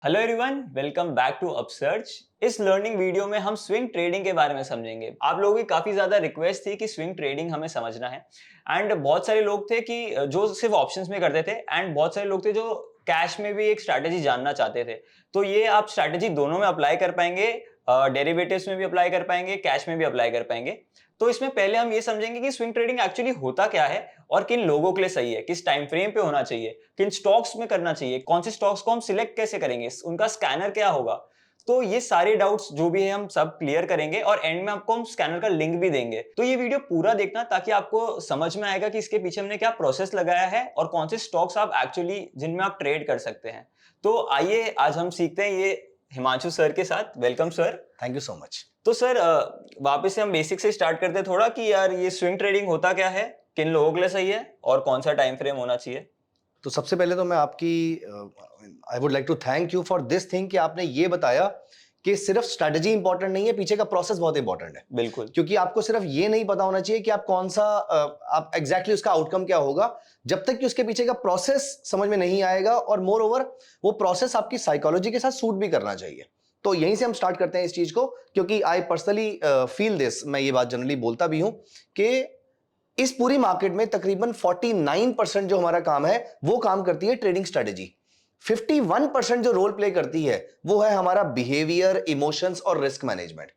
Hello everyone, welcome back to Upsearch. इस learning video में हम स्विंग ट्रेडिंग के बारे में समझेंगे। आप लोगों की काफी ज्यादा रिक्वेस्ट थी कि स्विंग ट्रेडिंग हमें समझना है। एंड बहुत सारे लोग थे कि जो सिर्फ ऑप्शंस में करते थे, एंड बहुत सारे लोग थे जो कैश में भी एक स्ट्रैटेजी जानना चाहते थे। तो ये आप स्ट्रैटेजी दोनों में अप्लाई कर पाएंगे, डेरिवेटिव्स में भी अप्लाई कर पाएंगे, कैश में भी अप्लाई कर पाएंगे। तो इसमें पहले हम ये समझेंगे कि स्विंग ट्रेडिंग एक्चुअली होता क्या है और किन लोगों के लिए सही है, किस टाइम फ्रेम पे होना चाहिए, किन स्टॉक्स में करना चाहिए, कौन से स्टॉक्स को हम सिलेक्ट कैसे करेंगे, उनका स्कैनर क्या होगा। तो ये सारे डाउट्स जो भी है हम सब क्लियर करेंगे और एंड में आपको हम स्कैनर का लिंक भी देंगे। तो ये वीडियो पूरा देखना ताकि आपको समझ में आएगा कि इसके पीछे हमने क्या प्रोसेस लगाया है और कौन से स्टॉक्स आप एक्चुअली जिनमें आप ट्रेड कर सकते हैं। तो आइए आज हम सीखते हैं ये हिमांशु सर के साथ। Welcome sir. Thank you so much. तो सर वापस से हम बेसिक से स्टार्ट करते हैं थोड़ा कि यार ये स्विंग ट्रेडिंग होता क्या है, किन लोगों के लिए सही है और कौन सा टाइम फ्रेम होना चाहिए। तो सबसे पहले तो मैं आपकी I would like to thank you for this thing कि आपने ये बताया कि सिर्फ स्ट्रेटजी इंपॉर्टेंट नहीं है, पीछे का प्रोसेस बहुत इंपॉर्टेंट है। बिल्कुल। क्योंकि आपको सिर्फ ये नहीं पता होना चाहिए कि आप कौन सा आप एग्जैक्टली उसका आउटकम क्या होगा, जब तक कि उसके पीछे का प्रोसेस समझ में नहीं आएगा। और मोर ओवर वो प्रोसेस आपकी साइकोलॉजी के साथ सूट भी करना चाहिए। तो यहीं से हम स्टार्ट करते हैं इस चीज को, क्योंकि आई पर्सनली फील दिस, मैं ये बात जनरली बोलता भी हूं कि इस पूरी मार्केट में तकरीबन 49% जो हमारा काम है वो काम करती है ट्रेडिंग स्ट्रेटेजी। 51% जो रोल प्ले करती है वो है हमारा बिहेवियर, इमोशंस और रिस्क मैनेजमेंट।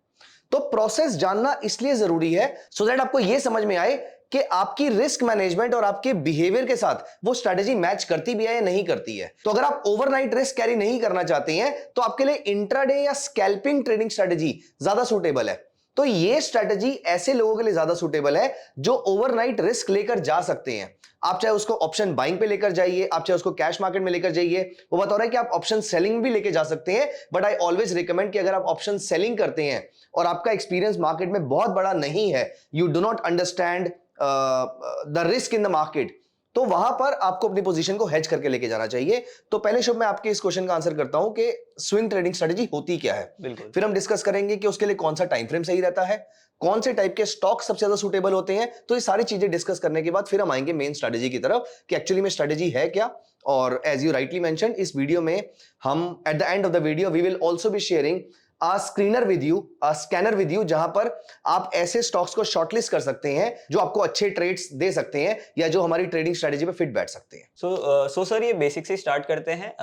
तो प्रोसेस जानना इसलिए जरूरी है सो दैट आपको यह समझ में आए कि आपकी रिस्क मैनेजमेंट और आपके बिहेवियर के साथ वो स्ट्रेटेजी मैच करती भी है या नहीं करती है। तो अगर आप ओवरनाइट रिस्क कैरी नहीं करना चाहते हैं तो आपके लिए इंट्राडे या स्कैल्पिंग ट्रेडिंग स्ट्रेटेजी ज्यादा सूटेबल है। तो ये स्ट्रेटेजी ऐसे लोगों के लिए ज्यादा सूटेबल है जो ओवरनाइट रिस्क लेकर जा सकते हैं। आप चाहे उसको ऑप्शन बाइंग पे लेकर जाइए, आप चाहे उसको कैश मार्केट में लेकर जाइए। वो बता रहा है कि आप ऑप्शन सेलिंग भी लेके जा सकते हैं, बट आई ऑलवेज रिकमेंड कि अगर आप ऑप्शन सेलिंग करते हैं और आपका एक्सपीरियंस मार्केट में बहुत बड़ा नहीं है, you do not understand the risk in the market, तो वहां पर आपको अपनी पोजीशन को हेज करके लेके जाना चाहिए। तो पहले शुभ मैं आपके इस क्वेश्चन का आंसर करता हूं कि स्विंग ट्रेडिंग स्ट्रेटेजी होती क्या है। बिल्कुल। फिर हम डिस्कस करेंगे कि उसके लिए कौन सा टाइम फ्रेम सही रहता है, कौन से टाइप के स्टॉक सबसे ज्यादा सूटेबल होते हैं। तो ये सारी चीजें डिस्कस करने के बाद फिर हम आएंगे मेन स्ट्रेटेजी की तरफ कि एक्चुअली में स्ट्रेटेजी है क्या। और एज यू राइटली मेंशन, इस वीडियो में हम at the end of the video we will also be sharing a screener with you, a scanner with you, जहां पर आप ऐसे स्टॉक्स को शॉर्टलिस्ट कर सकते हैं जो आपको अच्छे ट्रेड्स दे सकते हैं या जो हमारी ट्रेडिंग स्ट्रेटेजी पे फिट बैठ सकते हैं। सो सर ये बेसिक से स्टार्ट करते हैं,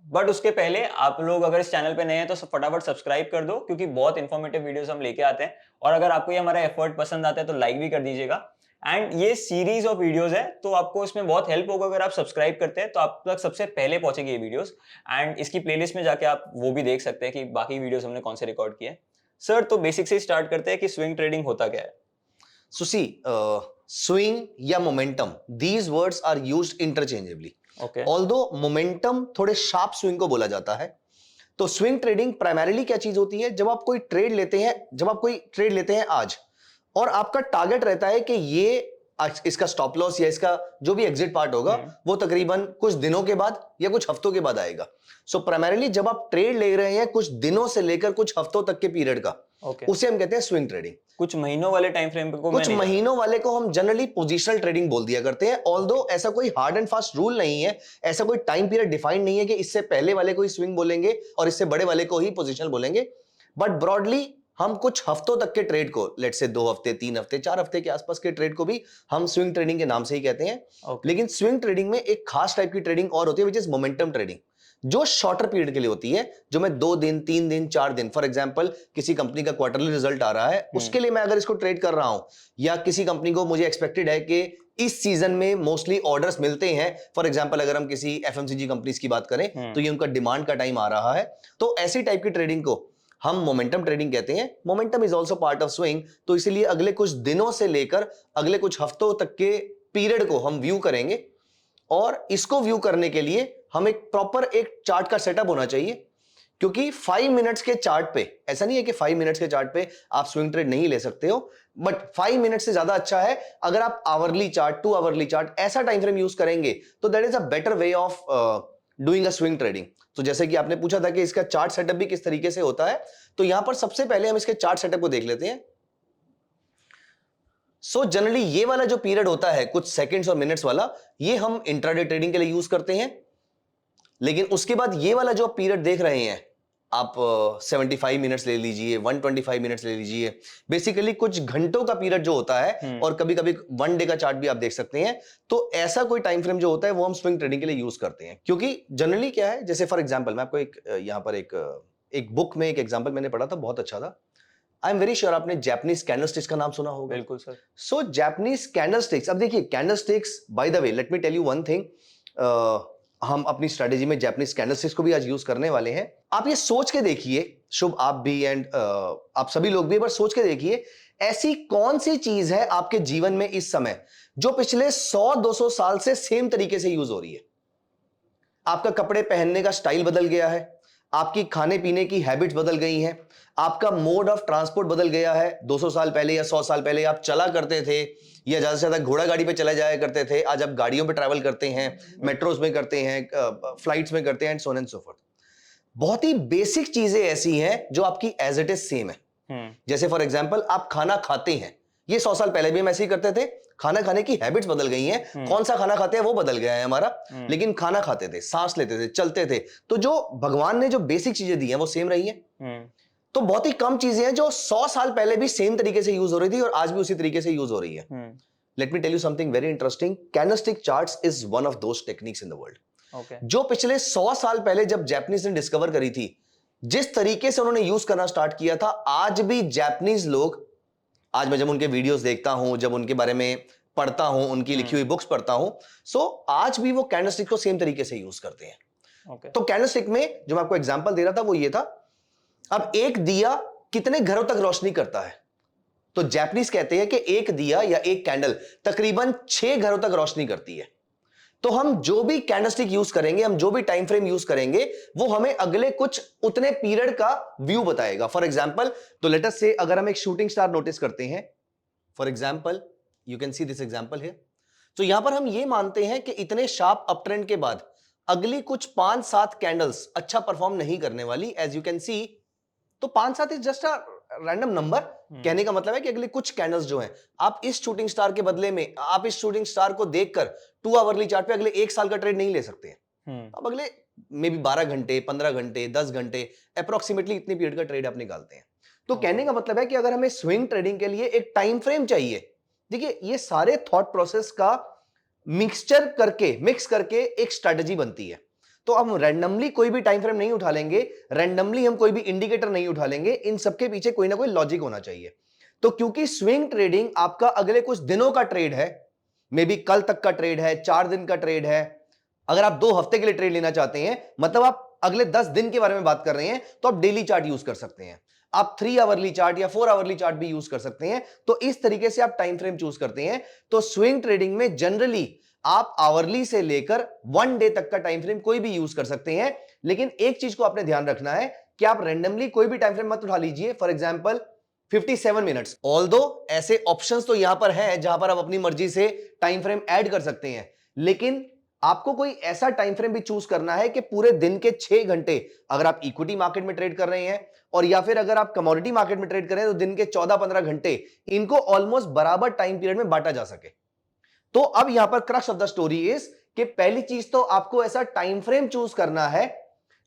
बट उसके पहले आप लोग अगर इस चैनल पे नए हैं तो फटाफट सब्सक्राइब कर दो, क्योंकि बहुत इंफॉर्मेटिव वीडियोस हम लेके आते हैं। और अगर आपको ये हमारा एफर्ट पसंद आता है तो लाइक भी कर दीजिएगा। एंड ये सीरीज ऑफ वीडियोस है तो आपको इसमें बहुत हेल्प होगा अगर आप सब्सक्राइब करते हैं, तो आप तक सबसे पहले पहुंचेगी ये वीडियोस। एंड इसकी प्लेलिस्ट में जाके आप वो भी देख सकते हैं कि बाकी वीडियोस हमने कौन से रिकॉर्ड किए। सर तो बेसिक से स्टार्ट करते हैं कि स्विंग ट्रेडिंग होता क्या है। सो सी, स्विंग या momentum, these words are used interchangeably. Okay. Although momentum थोड़े शार्प स्विंग को बोला जाता है। तो स्विंग ट्रेडिंग प्राइमरीली क्या चीज होती है, जब आप कोई ट्रेड लेते हैं, जब आप कोई ट्रेड लेते हैं आज, और आपका टारगेट रहता है कि ये इसका स्टॉप लॉस या इसका जो भी एग्जिट पार्ट होगा वो तकरीबन कुछ दिनों के बाद या कुछ हफ्तों के बाद आएगा। सो प्राइमरीली जब आप ट्रेड ले रहे हैं कुछ दिनों से लेकर कुछ हफ्तों तक के पीरियड का, उसे हम कहते हैं स्विंग ट्रेडिंग। कुछ महीनों वाले टाइम फ्रेम को कुछ महीनों वाले को हम जनरली पोजिशनल ट्रेडिंग बोल दिया करते हैं। ऑल्दो ऐसा कोई हार्ड एंड फास्ट रूल नहीं है, ऐसा कोई टाइम पीरियड डिफाइंड नहीं है कि इससे पहले वाले को ही स्विंग बोलेंगे और इससे बड़े वाले को ही पोजिशनल बोलेंगे। बट ब्रॉडली हम कुछ हफ्तों तक के ट्रेड को, लेट्स से 2 हफ्ते, 3 हफ्ते, 4 हफ्ते के आसपास के ट्रेड को भी हम स्विंग ट्रेडिंग के नाम से ही कहते हैं। लेकिन स्विंग ट्रेडिंग में एक खास टाइप की ट्रेडिंग और होती है, विच इज मोमेंटम ट्रेडिंग, जो शॉर्टर पीरियड के लिए होती है, जो मैं 2 दिन, 3 दिन, 4 दिन, फॉर एग्जांपल किसी कंपनी का क्वार्टरली रिजल्ट आ रहा है, उसके लिए मैं अगर इसको ट्रेड कर रहा हूं, या किसी कंपनी को मुझे एक्सपेक्टेड है कि इस सीजन में मोस्टली ऑर्डर्स मिलते हैं, फॉर एग्जांपल अगर हम किसी एफएमसीजी कंपनीज की बात करें तो ये उनका डिमांड का टाइम आ रहा है, तो ऐसी टाइप की ट्रेडिंग को हम मोमेंटम ट्रेडिंग कहते हैं। Momentum is also part of swing. तो इसीलिए अगले कुछ दिनों से लेकर अगले कुछ हफ्तों तक के पीरियड को हम व्यू करेंगे, और इसको व्यू करने के लिए हम एक प्रॉपर एक चार्ट का सेटअप होना चाहिए। क्योंकि 5 मिनट्स के चार्ट पे, ऐसा नहीं है कि 5 मिनट्स के चार्ट पे आप स्विंग ट्रेड नहीं ले सकते हो, बट 5 मिनट से ज्यादा अच्छा है अगर आप आवरली चार्ट, 2 आवरली चार्ट, ऐसा टाइम फ्रेम यूज करेंगे तो that is a better way of doing a swing trading. तो जैसे कि आपने पूछा था कि इसका चार्ट सेटअप भी किस तरीके से होता है, तो यहां पर सबसे पहले हम इसके चार्ट सेटअप को देख लेते हैं। सो जनरली ये वाला जो पीरियड होता है कुछ सेकंड्स और मिनट्स वाला, ये हम इंट्राडे ट्रेडिंग के लिए यूज करते हैं। लेकिन उसके बाद ये वाला जो पीरियड देख रहे हैं आप, 75 मिनट्स ले लीजिए, 125 मिनट्स ले लीजिए, बेसिकली कुछ घंटों का पीरियड जो होता है, और कभी कभी 1 डे का चार्ट भी आप देख सकते हैं। तो ऐसा कोई टाइम फ्रेम जो होता है वो हम स्विंग ट्रेडिंग के लिए यूज करते हैं, क्योंकि जनरली क्या है, जैसे फॉर एग्जांपल मैं आपको यहाँ पर एक बुक में एक एग्जांपल मैंने पढ़ा था, बहुत अच्छा था। आई एम वेरी श्योर आपने जैपनीज कैंडलस्टिक्स का नाम सुना होगा। बिल्कुल सर। सो जैपनीज कैंडलस्टिक्स, अब देखिए candlesticks, by the way let me tell you one thing, हम अपनी स्ट्रेटेजी में जैपनीज कैंडलस्टिक्स को भी आज यूज करने वाले हैं। आप ये सोच के देखिए, शुभ आप भी एंड आप सभी लोग भी एक बार सोच के देखिए, ऐसी कौन सी चीज है आपके जीवन में इस समय जो पिछले 100-200 साल से सेम तरीके से यूज हो रही है। आपका कपड़े पहनने का स्टाइल बदल गया है, आपकी खाने पीने की हैबिट्स बदल गई हैं, आपका मोड ऑफ ट्रांसपोर्ट बदल गया है। 200 साल पहले या 100 साल पहले आप चला करते थे या ज्यादा से ज्यादा घोड़ा गाड़ी पे चला जाया करते थे, आज आप गाड़ियों पे ट्रैवल करते हैं, मेट्रोज में करते हैं, फ्लाइट्स में करते हैं, and so on and so fourth. बहुत ही बेसिक चीजें ऐसी हैं जो आपकी एज इट इज सेम है। जैसे फॉर एग्जांपल आप खाना खाते हैं, ये 100 साल पहले भी हम ऐसे ही करते थे। खाना खाने की हैबिट्स बदल गई हैं, कौन सा खाना खाते हैं वो बदल गया है हमारा, लेकिन खाना खाते थे, सांस लेते थे, चलते थे, तो जो भगवान ने जो बेसिक चीजें दी हैं वो सेम रही हैं। तो बहुत ही कम चीजें हैं जो 100 साल पहले भी सेम तरीके से यूज हो रही थी और आज भी उसी तरीके से यूज हो रही है। Let me tell you something very interesting, candlestick charts is one of those techniques in the world, जो पिछले 100 साल पहले जब जापानीज ने डिस्कवर करी थी, जिस तरीके से उन्होंने यूज करना स्टार्ट किया था, आज भी जापानीज लोग, आज मैं जब उनके वीडियोस देखता हूं, जब उनके बारे में पढ़ता हूं, उनकी लिखी हुई बुक्स पढ़ता हूं, सो आज भी वो कैंडलस्टिक को सेम तरीके से यूज करते हैं। तो कैंडलस्टिक में जो मैं आपको एग्जांपल दे रहा था वो ये था, अब एक दिया कितने घरों तक रोशनी करता है, तो जापानीज कहते हैं कि एक दिया या एक कैंडल तकरीबन 6 घरों तक रोशनी करती है। तो हम जो भी कैंडलस्टिक यूज करेंगे, हम जो भी टाइम फ्रेम यूज करेंगे, वो हमें अगले कुछ उतने पीरियड का व्यू बताएगा। फॉर एग्जांपल, तो लेट अस से अगर हम एक शूटिंग स्टार नोटिस करते हैं, for example you can see this example here, तो यहां पर हम ये मानते हैं कि इतने शार्प अप ट्रेंड के बाद अगली कुछ 5-7 कैंडल्स अच्छा परफॉर्म नहीं करने वाली, एज यू कैन सी। तो 5-7 is just a random number. कहने का मतलब है कि अगले कुछ कैंडल्स जो हैं, आप इस शूटिंग स्टार के बदले में, आप इस शूटिंग स्टार को देखकर 2 आवरली चार्ट पे अगले 1 साल का ट्रेड नहीं ले सकते हैं। अब अगले मे बी 12 घंटे, 15 घंटे, 10 घंटे, अप्रोक्सीमेटली इतनी पीरियड का ट्रेड आप निकालते हैं। तो कहने का मतलब है कि अगर हमें स्विंग ट्रेडिंग के लिए एक टाइम फ्रेम चाहिए, देखिए ये सारे थॉट प्रोसेस का मिक्स करके एक स्ट्रेटजी बनती है। तो हम रैंडमली कोई भी टाइम फ्रेम नहीं उठा लेंगे, रैंडमली हम कोई भी इंडिकेटर नहीं उठा लेंगे, इन सबके पीछे कोई ना कोई लॉजिक होना चाहिए। तो क्योंकि स्विंग ट्रेडिंग आपका अगले कुछ दिनों का ट्रेड है, मे बी कल तक का ट्रेड है, 4 दिन का ट्रेड है, अगर आप 2 हफ्ते के लिए ट्रेड लेना चाहते हैं, मतलब आप अगले 10 दिन के बारे में बात कर रहे हैं, तो आप डेली चार्ट यूज कर सकते हैं, आप 3 आवरली चार्ट या 4 आवरली चार्ट भी यूज कर सकते हैं। तो इस तरीके से आप टाइम फ्रेम चूज करते हैं। तो स्विंग ट्रेडिंग में जनरली आप आवरली से लेकर 1 डे तक का टाइम फ्रेम कोई भी यूज कर सकते हैं, लेकिन एक चीज को आपने ध्यान रखना है कि आप रैंडमली कोई भी टाइम फ्रेम मत उठा लीजिए। फॉर एग्जांपल 57 मिनट्स, ऑल्दो ऐसे ऑप्शंस तो यहां पर हैं जहां पर आप अपनी मर्जी से टाइम फ्रेम ऐड कर सकते हैं, लेकिन आपको कोई ऐसा टाइम फ्रेम भी चूज करना है कि पूरे दिन के 6 घंटे, अगर आप इक्विटी मार्केट में ट्रेड कर रहे हैं और या फिर अगर आप कमोडिटी मार्केट में ट्रेड कर रहे हैं, तो दिन के 14-15 घंटे इनको ऑलमोस्ट बराबर टाइम पीरियड में बांटा जा सके। तो अब यहां पर crux of the story is कि पहली चीज तो आपको ऐसा टाइम फ्रेम चूज करना है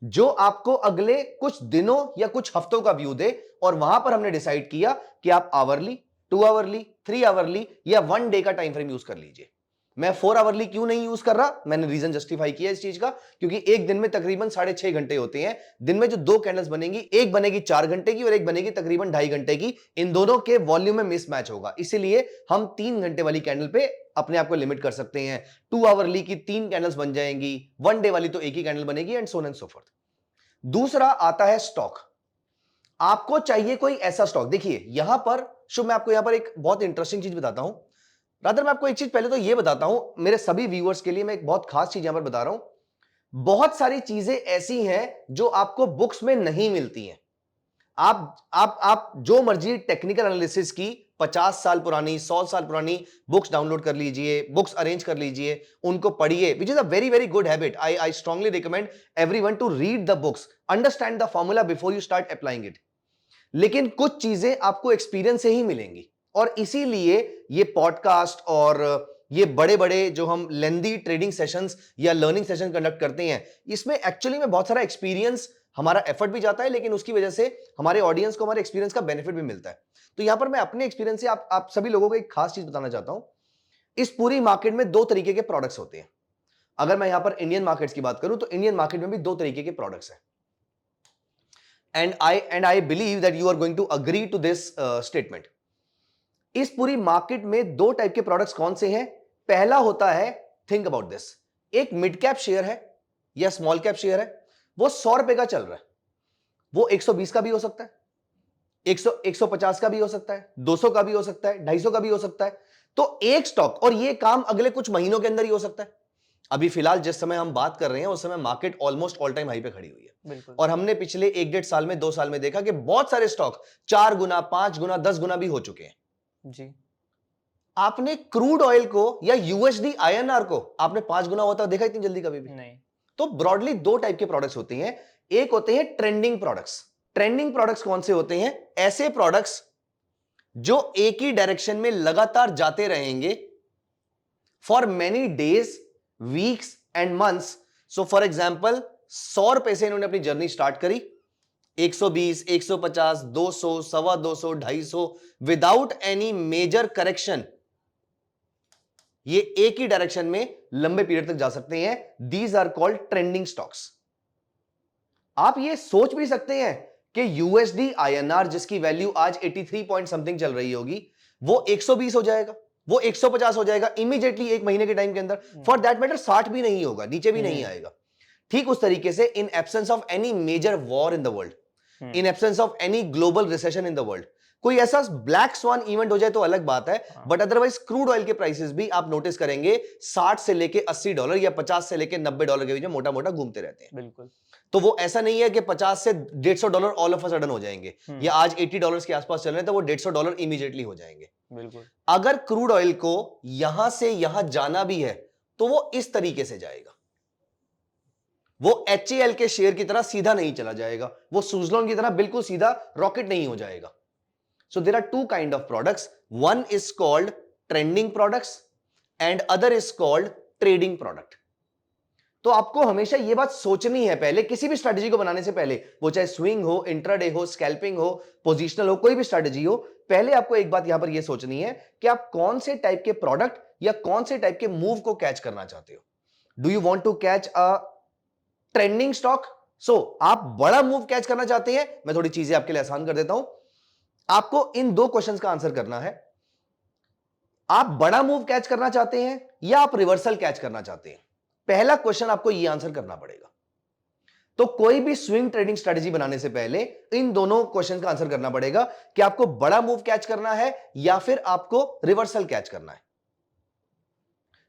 जो आपको अगले कुछ दिनों या कुछ हफ्तों का व्यू दे, और वहां पर हमने डिसाइड किया कि आप आवरली, 2 आवरली, 3 आवरली या 1 डे का टाइम फ्रेम यूज कर लीजिए। मैं 4 आवरली क्यों नहीं यूज कर रहा, मैंने रीजन जस्टिफाई किया इस चीज का, क्योंकि एक दिन में तकरीबन 6.5 घंटे होते हैं। दिन में जो 2 कैंडल्स बनेंगी, एक बनेगी 4 घंटे की और एक बनेगी तकरीबन 2.5 घंटे की, इन दोनों के वॉल्यूम में मिसमैच होगा, इसीलिए हम 3 घंटे वाली कैंडल पे अपने आप को लिमिट कर सकते हैं। 2 आवरली की 3 कैंडल्स बन जाएंगी, 1 डे वाली तो एक ही कैंडल बनेगी, and so on and so fourth. दूसरा आता है स्टॉक। आपको चाहिए कोई ऐसा स्टॉक, देखिए यहां पर शुभ, मैं आपको यहां पर एक बहुत इंटरेस्टिंग चीज बताता हूं। रादर मैं आपको एक चीज पहले तो यह बताता हूं, मेरे सभी व्यूअर्स के लिए मैं एक बहुत खास चीज यहां पर बता रहा हूं। बहुत सारी चीजें ऐसी हैं जो आपको बुक्स में नहीं मिलती हैं। आप जो मर्जी टेक्निकल एनालिसिस की 50 साल पुरानी, 100 साल पुरानी बुक्स डाउनलोड कर लीजिए, बुक्स अरेंज कर लीजिए, उनको पढ़िए, which is a very very good habit. I strongly recommend everyone to read the books, understand the formula before you start applying it. लेकिन कुछ चीजें आपको एक्सपीरियंस से ही मिलेंगी, और इसीलिए ये पॉडकास्ट और ये बड़े बड़े जो हम लेंदी ट्रेडिंग सेशंस या लर्निंग सेशन कंडक्ट करते हैं, इसमें एक्चुअली में बहुत सारा एक्सपीरियंस, हमारा एफर्ट भी जाता है, लेकिन उसकी वजह से हमारे ऑडियंस को हमारे एक्सपीरियंस का बेनिफिट भी मिलता है। तो यहां पर मैं अपने एक्सपीरियंस से आप सभी लोगों को एक खास चीज बताना चाहता हूं। इस पूरी मार्केट में दो तरीके के प्रोडक्ट्स होते हैं। अगर मैं यहां पर इंडियन मार्केट्स की बात करूं तो इंडियन मार्केट में भी दो तरीके के प्रोडक्ट्स हैं। And I believe that you are going to agree to this statement. इस पूरी मार्केट में दो टाइप के प्रोडक्ट्स कौन से हैं? पहला होता है, थिंक अबाउट दिस, एक मिड कैप शेयर है या स्मॉल कैप शेयर है, वो 100 रुपए का चल रहा है, वो 120 का भी हो सकता है, 150 का भी हो सकता है, 200 का भी हो सकता है, 250 का भी हो सकता है। तो एक स्टॉक, और ये काम अगले कुछ महीनों के अंदर ही हो सकता है। अभी फिलहाल जिस समय हम बात कर रहे हैं उस समय market almost all time high पे खड़ी हुई है, और हमने पिछले 1-1.5 साल में, 2 साल में देखा कि बहुत सारे स्टॉक 4 गुना, 5 गुना, 10 गुना भी हो चुके हैं जी। आपने क्रूड ऑयल को या यूएसडी आईएनआर को आपने 5 गुना होता देखा इतनी जल्दी कभी भी नहीं। तो ब्रॉडली दो टाइप के प्रोडक्ट्स होते हैं। एक होते हैं ट्रेंडिंग प्रोडक्ट्स। ट्रेंडिंग प्रोडक्ट्स कौन से होते हैं? ऐसे प्रोडक्ट्स जो एक ही डायरेक्शन में लगातार जाते रहेंगे for many days, weeks and months. So for example 100 रुपए से इन्होंने अपनी जर्नी स्टार्ट करी, 120, 150, 200, 250, 250 विदाउट एनी मेजर करेक्शन, ये एक ही डायरेक्शन में लंबे पीरियड तक जा सकते हैं। These are called trending stocks. आप ये सोच भी सकते हैं कि यूएसडी आईएनआर जिसकी वैल्यू आज 83 पॉइंट समथिंग चल रही होगी, वो 120 हो जाएगा, वो 150 हो जाएगा इमीडिएटली एक महीने के टाइम के अंदर। फॉर दैट मैटर 60 भी नहीं होगा, नीचे भी नहीं आएगा। ठीक उस तरीके से in absence of any major war in the world, in absence of any global recession in the world, कोई ऐसा ब्लैक स्वान इवेंट हो जाए तो अलग बात है, बट अदरवाइज क्रूड ऑयल के प्राइसेस भी आप नोटिस करेंगे 60 से लेके $80 या 50 से लेके $90 के बीच में मोटा मोटा घूमते रहते हैं। बिल्कुल। तो वो ऐसा नहीं है कि 50 से $150 ऑल ऑफ अ सडन हो जाएंगे, या आज $80 के आसपास चल रहे हैं तो वो $150 इमीडिएटली हो जाएंगे। बिल्कुल। अगर क्रूड ऑयल को यहां से यहां जाना भी है तो वो इस तरीके से जाएगा, वो HAL के शेयर की तरह सीधा नहीं चला जाएगा, वो सुजलॉन की तरह बिल्कुल सीधा रॉकेट नहीं हो जाएगा। So there are two kind of products. One is called trending products and other is called trading product. तो आपको हमेशा ये बात सोचनी है पहले, किसी भी स्ट्रेटजी को बनाने से पहले, वो चाहे स्विंग हो, इंट्राडे हो, स्कैल्पिंग हो, पोजिशनल हो, कोई भी स्ट्रेटजी हो, पहले आपको एक बात यहां पर ये सोचनी है कि आप कौन से टाइप के प्रोडक्ट या कौन से टाइप के मूव को कैच करना चाहते हो। Do you want to catch a trending stock? So आप बड़ा मूव कैच करना चाहते हैं, मैं थोड़ी चीजें आपके लिए आसान कर देता हूं। आपको इन दो क्वेश्चंस का आंसर करना है। आप बड़ा मूव कैच करना चाहते हैं या आप रिवर्सल कैच करना चाहते हैं? पहला क्वेश्चन आपको यह आंसर करना पड़ेगा। तो कोई भी स्विंग ट्रेडिंग स्ट्रेटजी बनाने से पहले इन दोनों क्वेश्चन का आंसर करना पड़ेगा कि आपको बड़ा मूव कैच करना है या फिर आपको रिवर्सल कैच करना है।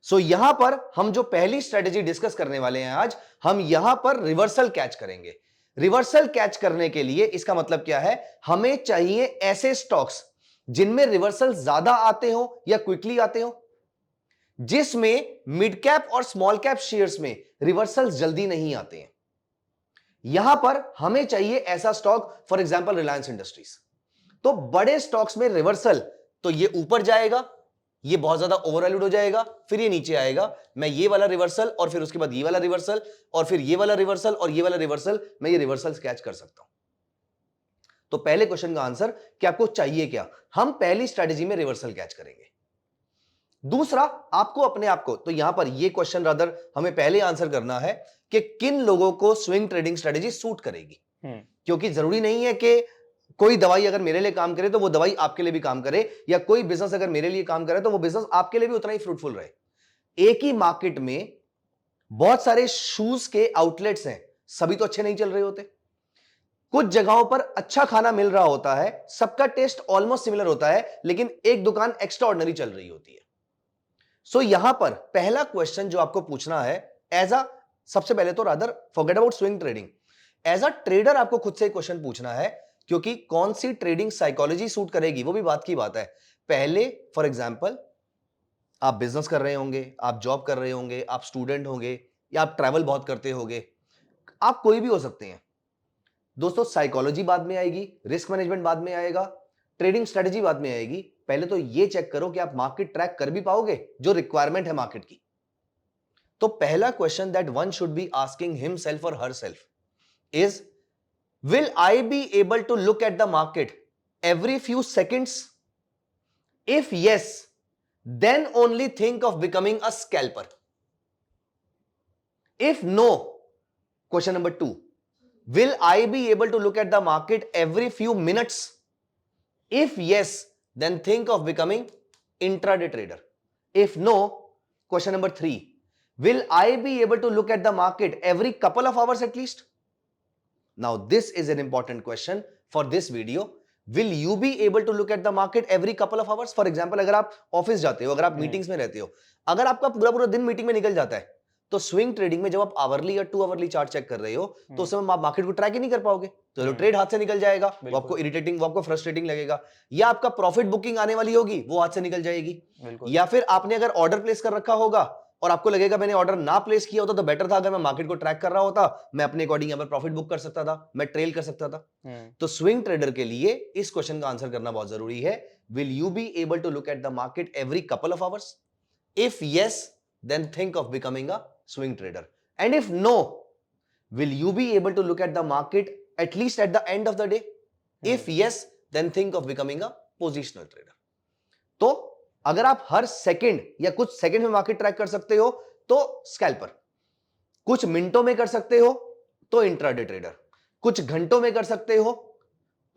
सो यहां पर हम जो पहली स्ट्रेटजी डिस्कस करने वाले हैं आज, हम यहां पर रिवर्सल कैच करेंगे। रिवर्सल कैच करने के लिए इसका मतलब क्या है? हमें चाहिए ऐसे स्टॉक्स जिनमें रिवर्सल ज्यादा आते हो या क्विकली आते हो, जिसमें मिड कैप और स्मॉल कैप शेयर्स में रिवर्सल जल्दी नहीं आते हैं। यहां पर हमें चाहिए ऐसा stock, for example Reliance industries. तो बड़े स्टॉक्स में रिवर्सल, तो ये ऊपर जाएगा, ये बहुत ज्यादा ओवरवैल्यूड हो जाएगा, फिर ये नीचे आएगा, मैं ये वाला रिवर्सल और फिर उसके बाद ये वाला रिवर्सल और फिर ये वाला रिवर्सल और ये वाला रिवर्सल, मैं ये रिवर्सल कैच कर सकता हूं। तो पहले क्वेश्चन का आंसर कि आपको चाहिए क्या, हम पहली स्ट्रेटजी में रिवर्सल कैच करेंगे। दूसरा, आपको अपने आप को, तो यहां पर ये क्वेश्चन रादर हमें पहले आंसर करना है कि किन लोगों को स्विंग ट्रेडिंग स्ट्रेटजी सूट करेगी। क्योंकि जरूरी नहीं है कि कोई दवाई अगर मेरे लिए काम करे तो वो दवाई आपके लिए भी काम करे, या कोई बिजनेस अगर मेरे लिए काम करे तो वो बिजनेस आपके लिए भी उतना ही फ्रूटफुल रहे। एक ही मार्केट में बहुत सारे शूज के आउटलेट्स हैं, सभी तो अच्छे नहीं चल रहे होते। कुछ जगहों पर अच्छा खाना मिल रहा होता है, सबका टेस्ट ऑलमोस्ट सिमिलर होता है, लेकिन एक दुकान एक्स्ट्रा ऑर्डिनरी चल रही होती है। सो यहां पर पहला क्वेश्चन जो आपको पूछना है, सबसे पहले तो rather forget about swing trading, as a trader आपको खुद से क्वेश्चन पूछना है, क्योंकि कौन सी ट्रेडिंग साइकोलॉजी सूट करेगी वो भी बात की बात है। पहले फॉर एग्जांपल आप बिजनेस कर रहे होंगे, आप जॉब कर रहे होंगे, आप स्टूडेंट होंगे, या आप ट्रैवल बहुत करते होंगे, आप कोई भी हो सकते हैं। दोस्तों साइकोलॉजी बाद में आएगी, रिस्क मैनेजमेंट बाद में आएगा, ट्रेडिंग स्ट्रेटजी बाद में आएगी, पहले तो ये चेक करो कि आप मार्केट ट्रैक कर भी पाओगे जो रिक्वायरमेंट है मार्केट की। तो पहला question that one should be asking himself or herself is, will I be able to look at the market every few seconds? If yes, then only think of becoming a scalper. If no, question number 2, will I be able to look at the market every few minutes? If yes, then think of becoming intraday trader. If no, question number 3, will I be able to look at the market every couple of hours at least? Now this is an important question for this video. Will you be able to look at the market every couple of hours? For example, अगर आप office जाते हो, अगर आप meetings में रहते हो, अगर आपका पूरा पूरा दिन मीटिंग में निकल जाता है, तो स्विंग ट्रेडिंग में जब आप आवरली या 2 आवरली चार्ट चेक कर रहे हो, तो उस समय आप मार्केट को ट्रैक ही नहीं कर पाओगे, तो ट्रेड हाथ से निकल जाएगा, वो आपको इरिटेटिंग, वो आपको फ्रस्ट्रेटिंग लगेगा, या आपका प्रॉफिट बुकिंग आने वाली होगी, वो हाथ से निकल जाएगी, या फिर आपने अगर ऑर्डर प्लेस कर रखा होगा और आपको लगेगा मैंने ऑर्डर ना प्लेस किया होता तो बेटर था, अगर मैं मार्केट को ट्रैक कर रहा होता, मैं अपने अकॉर्डिंग यहां पर प्रॉफिट बुक कर सकता था, मैं ट्रेल कर सकता था। तो स्विंग ट्रेडर के लिए इस क्वेश्चन का आंसर करना बहुत जरूरी है। Will you be able to look at the market every couple of hours? If yes, then think of becoming a swing trader, and if no, will you be able to look at the market at least at the end of the day? If yes, then think of becoming a positional trader. तो अगर आप हर second या कुछ second में market track कर सकते हो तो स्कैल्पर, कुछ मिनटों में कर सकते हो तो इंट्राडे ट्रेडर, कुछ घंटों में कर सकते हो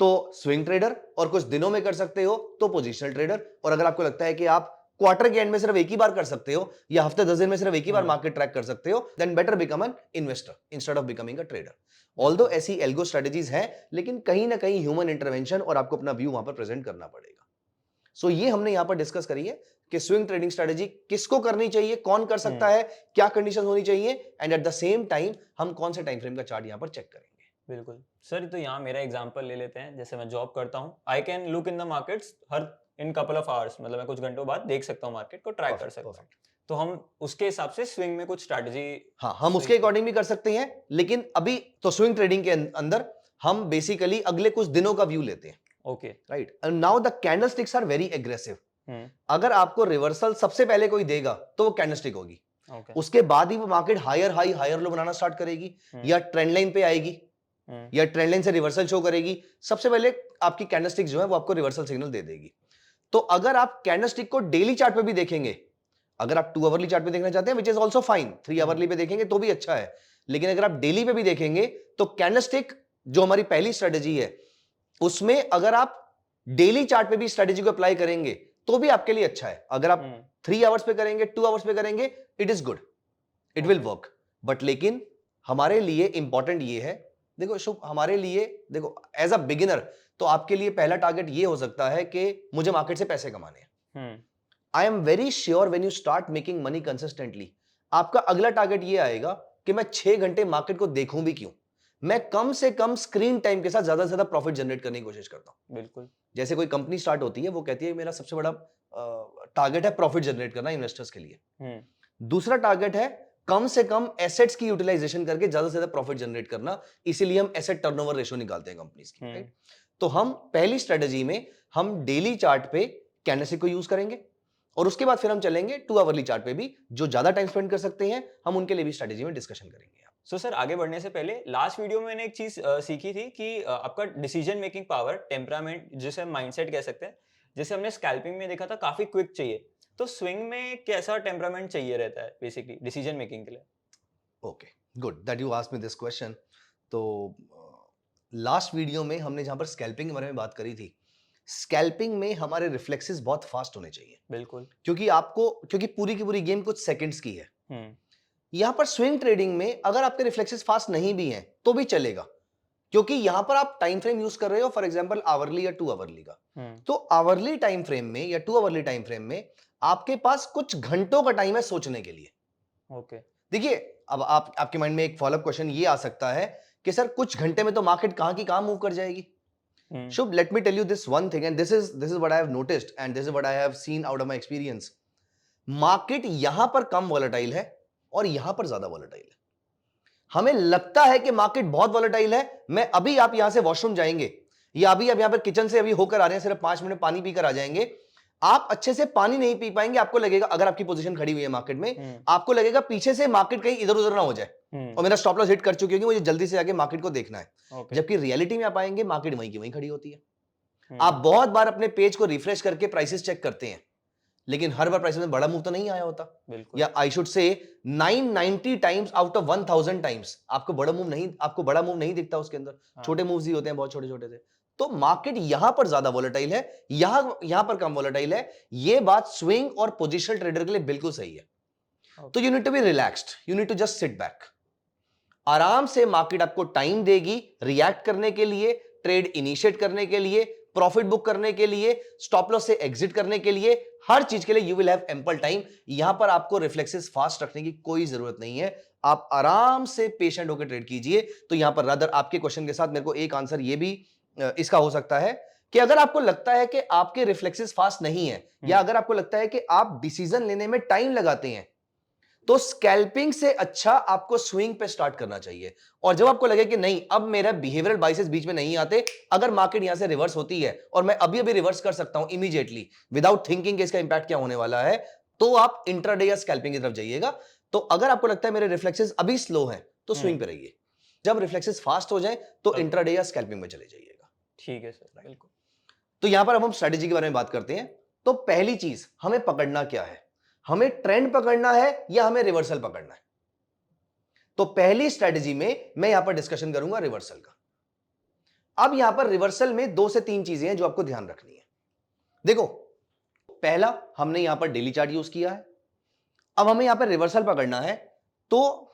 तो स्विंग ट्रेडर, और कुछ दिनों में कर सकते हो तो पोजीशनल ट्रेडर। और अगर आपको लगता है कि आप क्वार्टर के एंड में सिर्फ एक ही बार कर सकते हो या हफ्ते 10 दिन में सिर्फ एक ही बार मार्केट ट्रैक कर सकते हो, then better become an investor instead of becoming a trader. Although ऐसी एल्गो स्ट्रेटजीज हैं, लेकिन कहीं ना कहीं ह्यूमन इंटरवेंशन और आपको अपना व्यू वहां पर प्रेजेंट करना पड़ेगा। सो ये हमने यहां पर डिस्कस करी है कि स्विंग ट्रेडिंग स्ट्रेटजी किसको करनी चाहिए, कौन कर सकता है, क्या कंडीशन होनी चाहिए, and at the same time हम कौन से टाइम फ्रेम का चार्ट यहां पर चेक करेंगे। बिल्कुल सर, तो यहाँ मेरा एग्जांपल ले लेते हैं। जैसे मैं जॉब करता हूँ, I can look in the markets her in couple of hours, मतलब मैं कुछ घंटों बाद देख सकता हूँ, मार्केट को ट्रैक कर सकता हूँ। तो हम उसके हिसाब से स्विंग में कुछ स्ट्रेटजी, हाँ, हम उसके अकॉर्डिंग भी कर सकते हैं, लेकिन अभी तो स्विंग ट्रेडिंग के अंदर हम बेसिकली अगले कुछ दिनों का व्यू लेते हैं। Okay, right. And now the candlesticks are very aggressive. अगर आपको रिवर्सल सबसे पहले कोई देगा तो वो कैंडलस्टिक होगी, उसके बाद ही वो market higher high higher low बनाना स्टार्ट करेगी, या ट्रेंड लाइन पे आएगी, या ट्रेंड लाइन से रिवर्सल शो करेगी। सबसे पहले आपकी कैंडलस्टिक जो है वो आपको रिवर्सल सिग्नल दे देगी। तो अगर आप कैंडलस्टिक को डेली चार्ट पे भी देखेंगे, अगर आप 2 आवरली चार्ट पे देखना चाहते हैं which is also fine, 3 hourly पे देखेंगे तो भी अच्छा है, लेकिन अगर आप डेली पे भी देखेंगे तो कैंडलस्टिक जो हमारी पहली स्ट्रेटेजी है, उसमें अगर आप डेली चार्ट पे भी स्ट्रेटेजी को अप्लाई करेंगे तो भी आपके लिए अच्छा है। अगर आप 3 आवर्स पे करेंगे, 2 आवर्स पे करेंगे, it is good, it will work. But लेकिन हमारे लिए इंपॉर्टेंट ये है, देखो शुभ, हमारे लिए देखो एज अ बिगिनर तो आपके लिए पहला टारगेट ये हो सकता है कि मुझे मार्केट से पैसे कमाने हैं। I am very sure when you start making money consistently, आपका अगला टारगेट ये आएगा कि मैं 6 घंटे मार्केट को देखूं भी क्यों, मैं कम से कम स्क्रीन टाइम के साथ ज्यादा से ज्यादा प्रॉफिट जनरेट करने की कोशिश करता हूं। बिल्कुल, जैसे कोई कंपनी स्टार्ट होती है, वो कहती है मेरा सबसे बड़ा टारगेट है प्रॉफिट जनरेट करना इन्वेस्टर्स के लिए। दूसरा टारगेट है कम से कम एसेट्स की यूटिलाइजेशन करके ज्यादा से ज्यादा प्रॉफिट जनरेट करना, इसीलिए हम एसेट टर्नओवर रेशियो निकालते हैं कंपनीज की, राइट। तो हम पहली स्ट्रेटजी में हम डेली चार्ट पे कैंडलस्टिक को यूज करेंगे, और उसके बाद फिर हम चलेंगे 2 आवरली चार्ट पे भी, जो ज्यादा टाइम स्पेंड कर सकते हैं हम उनके लिए भी स्ट्रेटजी में डिस्कशन करेंगे। सो सर, आगे बढ़ने से पहले लास्ट वीडियो में मैंने एक चीज सीखी थी कि आपका डिसीजन मेकिंग पावर, टेम्परामेंट, जिसे हम माइंडसेट कह सकते हैं, जैसे हमने स्कैल्पिंग में देखा था काफी क्विक चाहिए, तो स्विंग में कैसा टेम्परामेंट चाहिए रहता है बेसिकली डिसीजन मेकिंग के लिए? Okay, good that you asked me this question. तो लास्ट वीडियो में हमने जहां पर स्कैल्पिंग के बारे में बात करी थी, स्कैल्पिंग में हमारे रिफ्लेक्सेस बहुत फास्ट होने चाहिए। बिल्कुल, क्योंकि पूरी की पूरी गेम कुछ सेकंड्स की है। यहां पर स्विंग ट्रेडिंग में अगर आपके रिफ्लेक्सेस फास्ट नहीं भी हैं तो भी चलेगा, क्योंकि यहां पर आप टाइम फ्रेम यूज कर रहे हो, फॉर एग्जांपल आवरली या 2 आवरली का। तो आवरली टाइम फ्रेम में या 2 आवरली टाइम फ्रेम में आपके पास कुछ घंटों का टाइम है सोचने के लिए। ओके, देखिए, अब आपके माइंड में एक फॉलोअप क्वेश्चन ये आ सकता है कि सर कुछ घंटे में तो मार्केट कहां की कहां मूव कर जाएगी। Shubh, let me tell you this one thing, and this is what I have noticed and this is what I have seen out of my experience. Market यहां पर कम वॉलेटाइल है और यहां पर ज्यादा वॉलेटाइल है। हमें लगता है कि मार्केट बहुत वॉलेटाइल है, मैं आप यहां से वॉशरूम जाएंगे या अभी आप यहां पर किचन से अभी होकर आ रहे हैं, सिर्फ 5 मिनट पानी पीकर आ जाएंगे, आप अच्छे से पानी नहीं पी पाएंगे, आपको लगेगा अगर आपकी पोजीशन खड़ी हुई है मार्केट में, आपको लगेगा पीछे से मार्केट कहीं इधर उधर ना हो जाए और मेरा स्टॉप लॉस हिट कर चुकी होगी, मुझे जल्दी से जाके मार्केट को देखना है। जबकि रियलिटी में आप आएंगे, मार्केट वहीं की वहीं खड़ी होती है। आप बहुत बार अपने पेज को रिफ्रेश करके प्राइसेस चेक करते हैं, लेकिन हर बार प्राइसेस में बड़ा मूव तो नहीं आया होता। या I should say 990 times out of 1000 times आपको बड़ा मूव नहीं दिखता उसके अंदर। छोटे मूव्स ही होते हैं, बहुत छोटे छोटे से। तो मार्केट यहां पर ज्यादा वोलेटाइल है, यहां पर कम वोलेटाइल है। ये बात स्विंग और पोजिशनल ट्रेडर के लिए बिल्कुल सही है। तो you need to be relaxed, you need to just sit back. आराम से मार्केट आपको टाइम देगी रिएक्ट करने के लिए, ट्रेड इनिशिएट करने के लिए, प्रॉफिट बुक करने के लिए, स्टॉप लॉस से एग्जिट करने के लिए, हर चीज के लिए you will have ample time. यहां पर आपको रिफ्लेक्सेस फास्ट रखने की कोई जरूरत नहीं है। आप आराम से पेशेंट होकर ट्रेड कीजिए। तो यहां पर रादर आपके क्वेश्चन के साथ मेरे को एक आंसर ये भी इसका हो सकता है कि अगर आपको लगता है कि आपके रिफ्लेक्सेस फास्ट नहीं है, या अगर आपको लगता है कि आप डिसीजन लेने में टाइम लगाते हैं, तो स्कैल्पिंग से अच्छा आपको स्विंग पे स्टार्ट करना चाहिए। और जब आपको लगे कि नहीं, अब मेरा बिहेवियरल बाइसेस बीच में नहीं आते, अगर मार्केट यहां से रिवर्स होती है और मैं अभी अभी रिवर्स कर सकता हूं इमीडिएटली विदाउट थिंकिंग कि इसका इंपैक्ट क्या होने वाला है, तो आप इंट्राडे या स्कैल्पिंग की तरफ जाइएगा। तो अगर आपको लगता है मेरे रिफ्लेक्सेस अभी स्लो हैं, तो स्विंग पे रहिए। जब रिफ्लेक्सेस फास्ट हो जाए तो इंट्राडे या स्कैल्पिंग में चले जाइएगा। ठीक है सर, बिल्कुल। तो यहां पर अब हम स्ट्रेटेजी के बारे में बात करते हैं। तो पहली चीज, हमें पकड़ना क्या है? हमें ट्रेंड पकड़ना है या हमें रिवर्सल पकड़ना है? तो पहली स्ट्रेटेजी में मैं यहां पर डिस्कशन करूंगा रिवर्सल का। अब यहां पर रिवर्सल में 2 से 3 चीजें हैं जो आपको ध्यान रखनी है। देखो, पहला, हमने यहां पर डेली चार्ट यूज किया है। अब हमें यहां पर रिवर्सल पकड़ना है, तो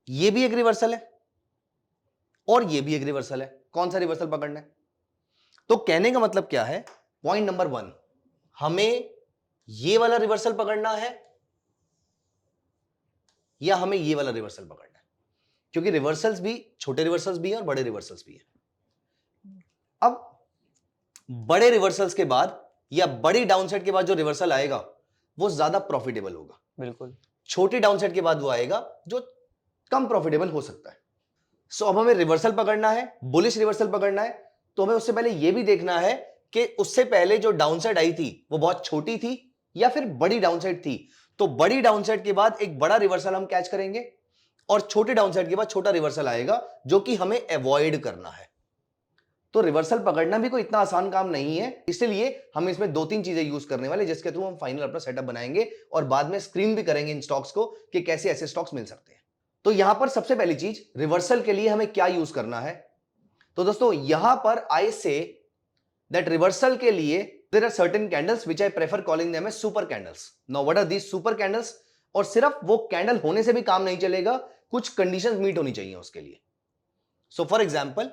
यह भी एक रिवर्सल है और यह भी एक रिवर्सल है। कौन सा रिवर्सल पकड़ना है? तो कहने का मतलब क्या है? पॉइंट नंबर 1, हमें ये वाला रिवर्सल पकड़ना है या हमें ये वाला रिवर्सल पकड़ना है? क्योंकि रिवर्सल्स भी, छोटे रिवर्सल्स भी हैं और बड़े रिवर्सल्स भी हैं। अब बड़े रिवर्सल्स के बाद या बड़ी डाउनसाइड के बाद जो रिवर्सल आएगा वो ज्यादा प्रॉफिटेबल होगा। बिल्कुल। छोटी डाउनसाइड के बाद वो आएगा जो कम प्रॉफिटेबल हो सकता है। सो अब हमें रिवर्सल पकड़ना है, बुलिश रिवर्सल पकड़ना है, तो हमें उससे पहले यह भी देखना है कि उससे पहले जो डाउनसाइड आई थी वो बहुत छोटी थी या फिर बड़ी डाउनसाइड थी। तो बड़ी डाउनसाइड के बाद एक बड़ा रिवर्सल हम कैच करेंगे और छोटे डाउनसाइड के बाद छोटा रिवर्सल आएगा जो कि हमें अवॉइड करना है। तो रिवर्सल पकड़ना भी कोई इतना आसान काम नहीं है, इसलिए हम इसमें 2-3 चीजें यूज करने वाले, जिसके थ्रू हम फाइनल अपना सेटअप बनाएंगे और बाद में स्क्रीन भी करेंगे इन स्टॉक्स को कि कैसे ऐसे स्टॉक्स मिल सकते हैं। तो यहां पर सबसे पहली चीज, रिवर्सल के लिए हमें क्या यूज करना है? तो दोस्तों, यहां पर आई से दैट रिवर्सल के लिए there are certain candles which I prefer calling them as super candles. Now what are these super candles? और सिर्फ वो कैंडल होने से भी काम नहीं चलेगा, कुछ कंडीशंस मीट होनी चाहिए उसके लिए। सो फॉर एग्जांपल,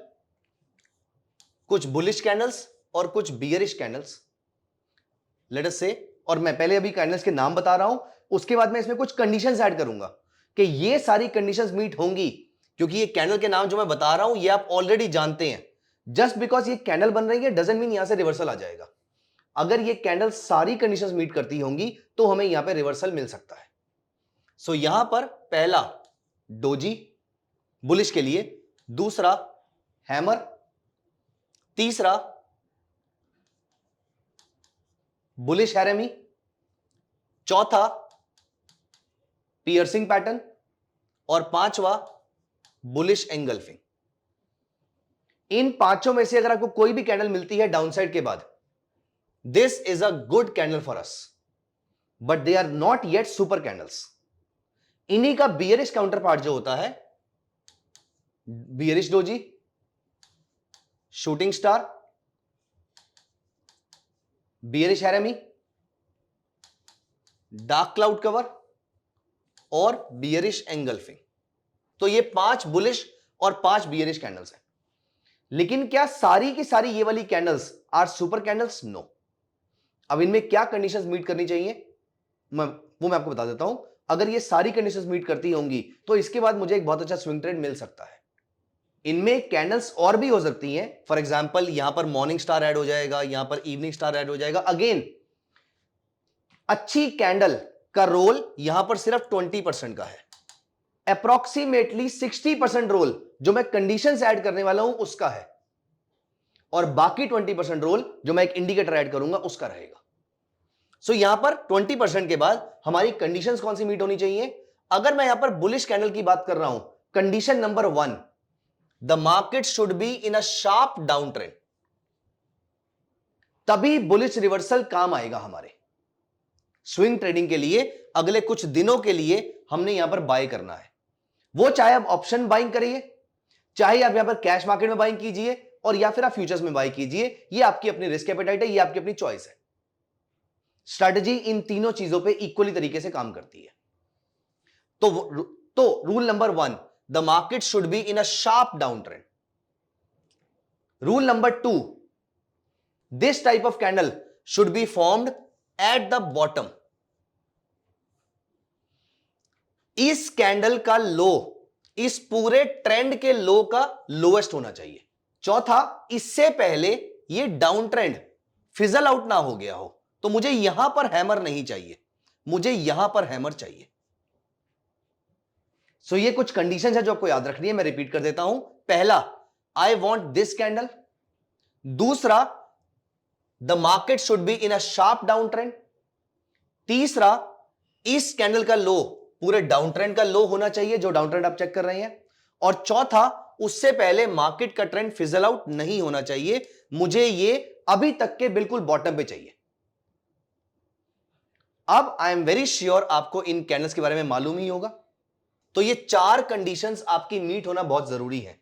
कुछ बुलिश कैंडल्स और कुछ बियरिश कैंडल्स, लेट अस से, और मैं पहले अभी कैंडल्स के नाम बता रहा हूं, उसके बाद मैं इसमें कुछ कंडीशंस ऐड करूंगा कि ये सारी कंडीशंस मीट होंगी, क्योंकि ये कैंडल के नाम जो मैं बता रहा हूं ये आप ऑलरेडी जानते हैं। जस्ट बिकॉज ये कैंडल बन रही है डजंट मीन यहां से रिवर्सल आ जाएगा। अगर ये कैंडल सारी कंडीशंस मीट करती होंगी तो हमें यहां पे रिवर्सल मिल सकता है। सो यहां पर पहला डोजी बुलिश के लिए, दूसरा हैमर, तीसरा बुलिश हैरेमी, चौथा पियर्सिंग पैटर्न और पांचवा बुलिश एंगल्फिंग। इन पांचों में से अगर आपको कोई भी कैंडल मिलती है डाउनसाइड के बाद, this is a good candle for us, but they are not yet super candles. इन्हीं का बियरिश काउंटर पार्ट जो होता है, bearish doji, shooting star, bearish harami, dark cloud cover और बियरिश एंगल्फिंग। तो ये 5 बुलिश और 5 बियरिश कैंडल्स हैं। लेकिन क्या सारी की सारी ये वाली candles are super candles? No. अब इनमें क्या कंडीशंस मीट करनी चाहिए मैं आपको बता देता हूं। अगर ये सारी कंडीशंस मीट करती होंगी तो इसके बाद मुझे एक बहुत अच्छा स्विंग ट्रेड मिल सकता है। इनमें कैंडल्स और भी हो सकती हैं। फॉर एग्जांपल, यहां पर मॉर्निंग स्टार ऐड हो जाएगा, यहां पर इवनिंग स्टार ऐड हो जाएगा। अगेन, अच्छी कैंडल का रोल यहां पर सिर्फ 20% का है। अप्रोक्सीमेटली 60% रोल जो मैं कंडीशंस ऐड करने वाला हूं उसका है, और बाकी 20% रोल जो मैं एक इंडिकेटर ऐड करूंगा उसका रहेगा। सो यहां पर 20% के बाद हमारी कंडीशंस कौन सी मीट होनी चाहिए? अगर मैं यहां पर बुलिश कैंडल की बात कर रहा हूं, condition number 1, the market should be in a sharp down trend, तभी बुलिश रिवर्सल काम आएगा हमारे स्विंग ट्रेडिंग के लिए। अगले कुछ दिनों के लिए हमने यहां पर बाय करना है, वो चाहे आप ऑप्शन बाइंग करिए, चाहे आप यहां पर कैश मार्केट में बाइंग कीजिए, और या फिर आप फ्यूचर्स में बाय कीजिए। ये आपकी अपनी रिस्क एपेटाइट है, ये आपकी अपनी चॉइस है। स्ट्रैटेजी इन तीनों चीजों पे इक्वली तरीके से काम करती है। तो rule number 1, the market should be in a sharp down trend. Rule number 2, this type of candle should be formed at the bottom. इस कैंडल का लो इस पूरे ट्रेंड के लो का लोएस्ट होना चाहिए। चौथा, इससे पहले ये डाउन ट्रेंड फिजल आउट ना हो गया हो, तो मुझे यहां पर हैमर नहीं चाहिए, मुझे यहां पर हैमर चाहिए। सो ये कुछ कंडीशंस है जो आपको याद रखनी है, मैं रिपीट कर देता हूं। पहला, आई वॉन्ट दिस कैंडल। दूसरा, the market should be in a sharp down trend. तीसरा, इस कैंडल का लो पूरे डाउन ट्रेंड का लो होना चाहिए, जो डाउन ट्रेंड आप चेक कर रहे हैं। और चौथा, उससे पहले मार्केट का ट्रेंड फिजल आउट नहीं होना चाहिए, मुझे ये अभी तक के बिल्कुल बॉटम पे चाहिए। अब आई एम वेरी श्योर आपको इन कैंडल्स के बारे में मालूम ही होगा। तो ये 4 कंडीशंस आपकी मीट होना बहुत जरूरी है।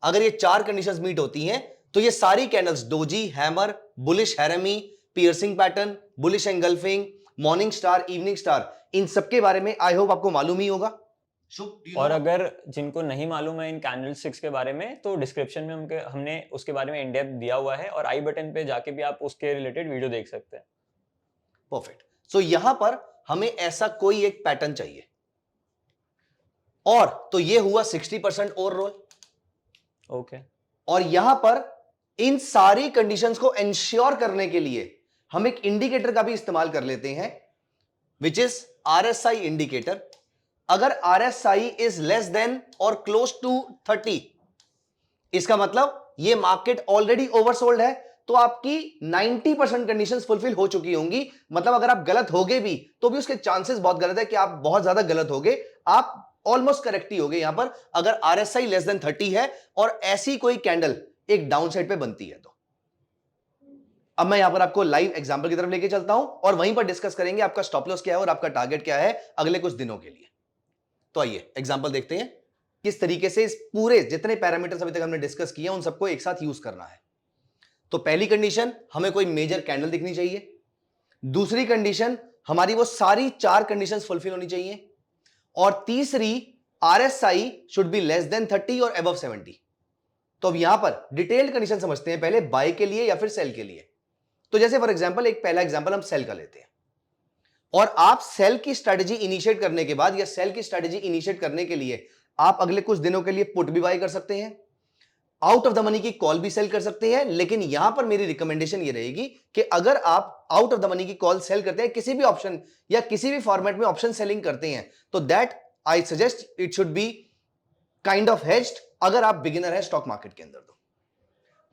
अगर ये 4 कंडीशंस मीट होती हैं तो ये सारी candles, doji, hammer, bullish harami, piercing pattern, bullish engulfing, morning star, evening star, इन सबके बारे में आई होप आपको मालूम ही होगा। और अगर जिनको नहीं मालूम है इन कैंडलस्टिक्स के बारे में, तो डिस्क्रिप्शन में हमने उसके बारे में इन डेप्थ दिया हुआ है, और आई बटन पे जाके भी आप उसके रिलेटेड वीडियो देख सकते हैं। परफेक्ट। सो यहां पर हमें ऐसा कोई एक पैटर्न चाहिए, और तो ये हुआ 60% ओवरऑल। ओके। और यहां पर इन सारी कंडीशंस को इंश्योर करने के लिए हम एक इंडिकेटर का भी इस्तेमाल कर लेते हैं, विच इज RSI इंडिकेटर। अगर RSI इज लेस देन और क्लोज टू 30, इसका मतलब ये मार्केट ऑलरेडी ओवरसोल्ड है, तो आपकी 90% कंडीशंस फुलफिल हो चुकी होंगी। मतलब अगर आप गलत होगे भी तो भी उसके चांसेस बहुत गलत है कि आप बहुत ज्यादा गलत होगे, आप ऑलमोस्ट करेक्ट ही होगे यहां पर, अगर RSI लेस देन 30 है और ऐसी कोई कैंडल एक डाउन साइड पे बनती है तो। अब मैं यहां पर आपको लाइव एग्जांपल की तरफ लेके चलता हूं और वहीं पर डिस्कस करेंगे आपका स्टॉप लॉस क्या है और आपका टारगेट क्या है अगले कुछ दिनों के लिए। तो आइए एग्जांपल देखते हैं किस तरीके से इस पूरे जितने पैरामीटर्स अभी तक हमने डिस्कस किए उन सबको एक साथ यूज करना है। तो पहली कंडीशन, हमें कोई मेजर कैंडल दिखनी चाहिए। दूसरी कंडीशन, हमारी वो सारी 4 कंडीशंस फुलफिल होनी चाहिए। और तीसरी, RSI should be less than 30 और अबव 70। तो अब यहां पर डिटेल्ड कंडीशन समझते हैं, पहले बाय के लिए या फिर सेल के लिए। तो जैसे फॉर एग्जांपल, एक पहला एग्जांपल हम सेल का लेते हैं, और आप सेल की स्ट्रेटजी इनिशिएट करने के बाद या सेल की स्ट्रेटजी इनिशिएट करने के लिए आप अगले कुछ दिनों के लिए पुट भी बाय कर सकते हैं, आउट ऑफ द मनी की कॉल भी सेल कर सकते हैं। लेकिन यहां पर मेरी रिकमेंडेशन ये रहेगी कि अगर आप आउट ऑफ द मनी की कॉल सेल करते हैं, किसी भी ऑप्शन या किसी भी फॉर्मेट में ऑप्शन सेलिंग करते हैं, तो that I suggest it should be kind of hedged. अगर आप बिगिनर है स्टॉक मार्केट के अंदर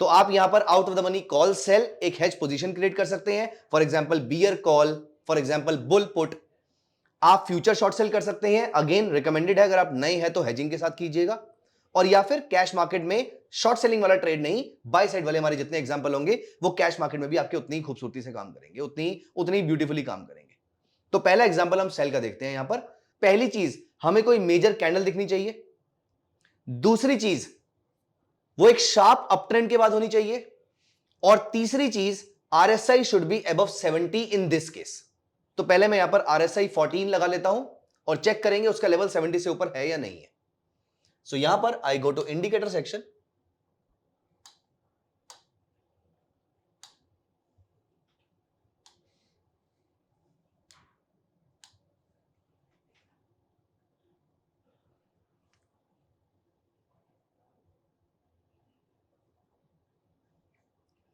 तो आप यहां पर out of the money call sell एक हेज पोजीशन क्रिएट कर सकते हैं। For example bear call, for example bull put. आप फ्यूचर शॉर्ट सेल कर सकते हैं, अगेन रिकमेंडेड है, अगर आप नए हैं तो हेजिंग के साथ कीजिएगा। और या फिर कैश मार्केट में शॉर्ट सेलिंग वाला ट्रेड नहीं, बाय साइड वाले हमारे जितने एग्जांपल होंगे वो कैश मार्केट में भी आपके उतनी खूबसूरती से काम करेंगे, उतनी ब्यूटीफुली काम करेंगे। तो पहला एग्जांपल हम सेल का देखते हैं। यहां पर पहली चीज, हमें कोई मेजर कैंडल दिखनी चाहिए। दूसरी चीज, वो एक शार्प अप ट्रेंड के बाद होनी चाहिए। और तीसरी चीज, RSI should be above 70 in this case. तो पहले मैं यहां पर RSI 14 लगा लेता हूं और चेक करेंगे उसका लेवल 70 से ऊपर है या नहीं है। सो यहां पर I go to indicator section,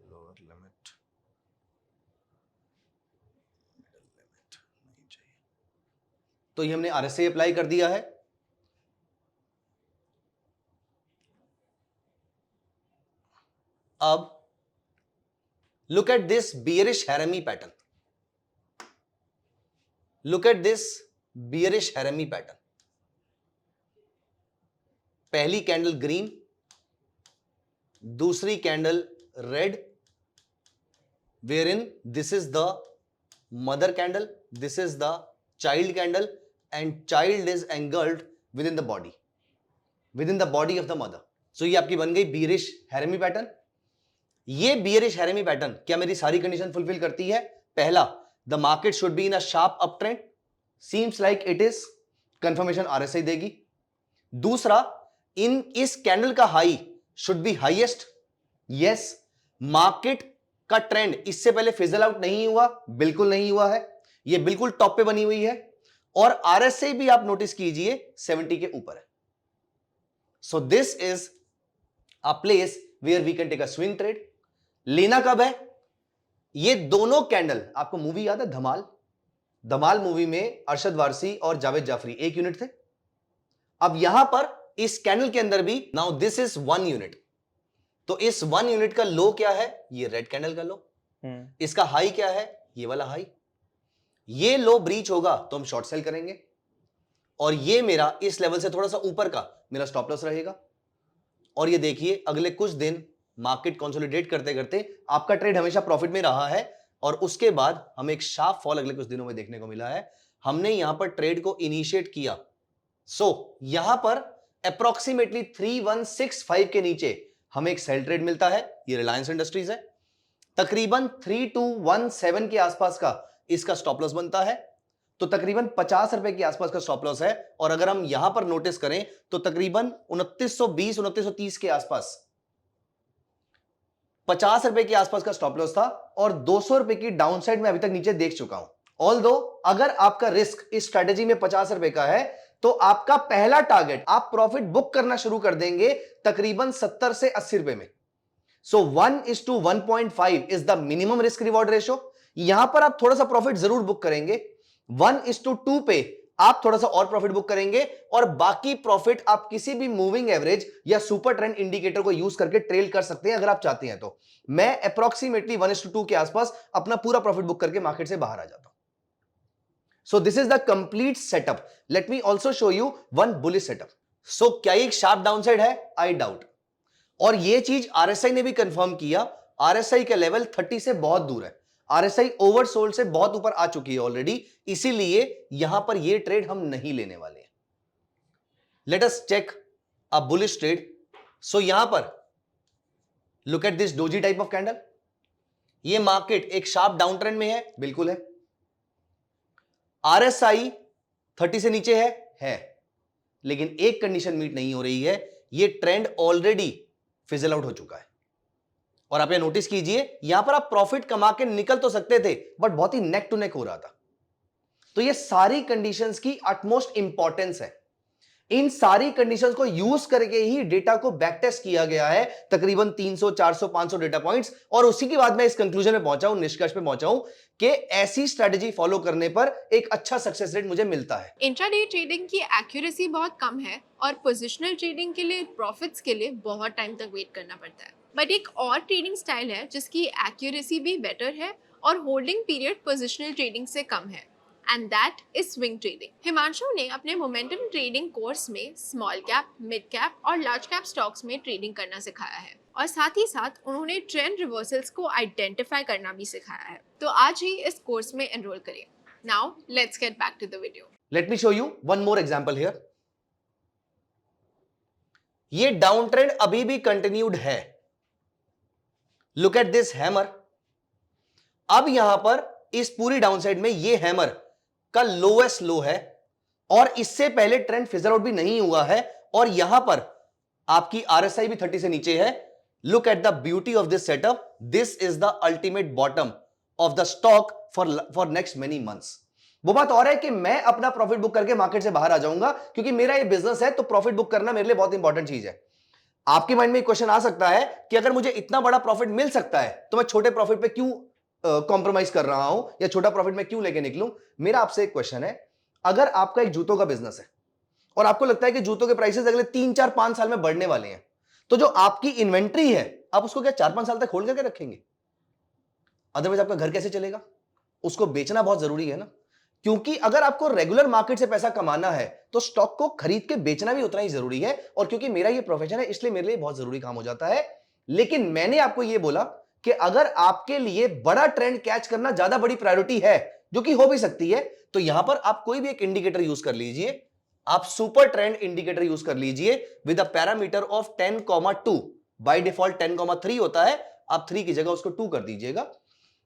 lower limit, middle limit नहीं चाहिए। तो ये हमने RSI अप्लाई कर दिया है। अब look at this bearish harami pattern. Look at this bearish harami pattern. पहली कैंडल ग्रीन, दूसरी candle red, wherein this is the mother candle, this is the child candle, and child is engulfed within the body of the mother. So ये आपकी बन गई bearish हैरमी pattern. ये bearish हैरमी pattern क्या मेरी सारी कंडीशन फुलफिल करती है? पहला, the market should be in a sharp uptrend, seems like it is, confirmation RSI देगी. दूसरा, इस कैंडल का high should be highest. Yes, market का ट्रेंड इससे पहले फिजल आउट नहीं हुआ, बिल्कुल नहीं हुआ है, ये बिल्कुल टॉप पे बनी हुई है. और RSI भी आप नोटिस कीजिए 70 के ऊपर है. So this is a place where we can take a swing trade. लेना कब है? ये दोनों कैंडल, आपको मूवी याद है धमाल? धमाल मूवी में अरशद वारसी और जावेद जाफरी एक यूनिट थे. अब यहां पर इस कैंडल के अंदर भी, नाउ दिस इज 1 यूनिट. तो इस 1 यूनिट का लो क्या है? ये रेड कैंडल का लो. इसका हाई क्या है? ये वाला हाई. ये लो ब्रीच होगा तो हम शॉर्ट सेल करेंगे, और ये मेरा इस लेवल से थोड़ा सा ऊपर का मेरा स्टॉप लॉस रहेगा. और ये देखिए अगले कुछ दिन मार्केट कंसोलिडेट करते करते आपका ट्रेड हमेशा प्रॉफिट में रहा है, और उसके बाद हमें एक शार्प फॉल अगले कुछ दिनों में देखने को मिला है. हमने यहां पर ट्रेड को इनिशिएट किया. सो यहां पर अप्रोक्सीमेटली 3165 के नीचे हमें एक सेल ट्रेड मिलता है. ये रिलायंस इंडस्ट्रीज है. तकरीबन 3217 के आसपास का इसका स्टॉप लॉस बनता है. तो तकरीबन 50 रुपए के आसपास का स्टॉप लॉस है. और अगर हम यहां पर नोटिस करें तो तकरीबन 2920 2930 के आसपास 50 रुपए के आसपास का स्टॉप लॉस था. और 200 रुपए की डाउनसाइड में अभी तक नीचे देख चुका हूं. ऑल्दो अगर आपका रिस्क इस स्ट्रेटेजी में 50 रुपए का है, तो आपका पहला टारगेट, आप प्रॉफिट बुक करना शुरू कर देंगे तकरीबन 70 से 80 रुपए में. सो 1:1.5 is the minimum risk reward ratio. यहां पर आप थोड़ा सा प्रॉफिट जरूर बुक करेंगे. 1:2 पे आप थोड़ा सा और प्रॉफिट बुक करेंगे, और बाकी प्रॉफिट आप किसी भी मूविंग एवरेज या सुपर ट्रेंड इंडिकेटर को यूज करके ट्रेल कर सकते हैं अगर आप चाहते हैं तो. मैं अप्रोक्सीमेटली 1:2 के आसपास अपना पूरा प्रॉफिट बुक करके मार्केट से बाहर आ जाता हूं. So this is the complete setup. Let me also show you one bullish setup. So क्या एक शार्प डाउनसाइड है? I doubt. और ये चीज RSI ने भी कंफर्म किया. RSI का लेवल 30 से बहुत दूर है. RSI ओवरसोल्ड से बहुत ऊपर आ चुकी है ऑलरेडी. इसीलिए यहां पर ये ट्रेड हम नहीं लेने वाले हैं. Let us check a bullish trade. So यहां पर look at this doji type of candle. ये मार्केट एक शार्प डाउन ट्रेंड में है, बिल्कुल है. RSI 30 से नीचे है, लेकिन एक कंडीशन मीट नहीं हो रही है. ये ट्रेंड ऑलरेडी फिजल आउट हो चुका है. और आप ये नोटिस कीजिए, यहां पर आप प्रॉफिट कमा के निकल तो सकते थे, बट बहुत ही नेक टू नेक हो रहा था. तो ये सारी कंडीशंस की अटमोस्ट इंपॉर्टेंस है. इन सारी कंडीशंस को यूज करके ही डेटा को बैक टेस्ट किया गया है, तकरीबन 300 400 500 डेटा पॉइंट्स. और उसी के बाद मैं इस कंक्लूजन में पहुंचा हूं, निष्कर्ष पे पहुंचा हूं कि ऐसी स्ट्रेटजी फॉलो करने पर एक अच्छा सक्सेस रेट मुझे मिलता है. इंट्राडे ट्रेडिंग की एक्यूरेसी बहुत कम है, और पोजिशनल ट्रेडिंग के लिए, प्रॉफिट्स के लिए बहुत टाइम तक वेट करना पड़ता है. बट एक और ट्रेडिंग स्टाइल है जिसकी एक्यूरेसी भी बेटर है और होल्डिंग पीरियड पोजिशनल ट्रेडिंग से कम है, and that is swing trading. Himanshu ने अपने मोमेंटम ट्रेडिंग कोर्स में स्मॉल कैप, मिड कैप और लार्ज कैप स्टॉक्स में ट्रेडिंग करना सिखाया है, और साथ ही साथ उन्होंने ट्रेंड रिवर्सल्स को आइडेंटिफाई करना भी सिखाया है. तो आज ही इस कोर्स में एनरोल करें. Now let's get back to the video. Let me show you one more example here. ये डाउन ट्रेंड अभी भी कंटिन्यूड है. Look at this hammer. अब यहां पर इस पूरी डाउनसाइड में ये हैमर का लोएस्ट लो है, और इससे पहले ट्रेंड फिजल आउट भी नहीं हुआ है, और यहां पर आपकी RSI भी 30 से नीचे है. Look at the beauty of this setup. This is the ultimate bottom of the stock for next many months. वो बात और है कि मैं अपना प्रॉफिट बुक करके मार्केट से बाहर आ जाऊंगा, क्योंकि मेरा ये बिजनेस है, तो प्रॉफिट बुक करना मेरे लिए बहुत इंपॉर्टेंट चीज है. आपके माइंड में एक क्वेश्चन आ सकता है कि अगर मुझे इतना बड़ा प्रॉफिट मिल सकता है, तो मैं छोटे प्रॉफिट पे क्यों कॉम्प्रोमाइज कर रहा हूं, या छोटा प्रॉफिट में क्यों लेके निकलूं. मेरा आपसे एक क्वेश्चन है, अगर आपका एक जूतों का बिजनेस है और आपको लगता है कि जूतों के प्राइसेस अगले 3 4 5 साल में बढ़ने वाले हैं, तो जो आपकी इन्वेंट्री है, आप उसको क्या 4 5 साल तक होल्ड करके रखेंगे? अदरवाइज आपका घर कैसे चलेगा? उसको बेचना बहुत जरूरी है ना. क्योंकि अगर आपको रेगुलर मार्केट से पैसा कमाना है तो स्टॉक को खरीद के बेचना भी उतना ही जरूरी है, और क्योंकि मेरा ये प्रोफेशन है इसलिए मेरे लिए बहुत जरूरी काम हो जाता है। लेकिन मैंने आपको ये बोला कि अगर आपके लिए बड़ा ट्रेंड कैच करना ज्यादा बड़ी प्रायोरिटी है, जो कि हो भी सकती है, तो यहां पर आप कोई भी एक इंडिकेटर यूज कर लीजिए। आप सुपर ट्रेंड इंडिकेटर यूज कर लीजिए with a parameter of 10,2। By default 10,3 होता है, आप 3 की जगह उसको 2 कर दीजिएगा।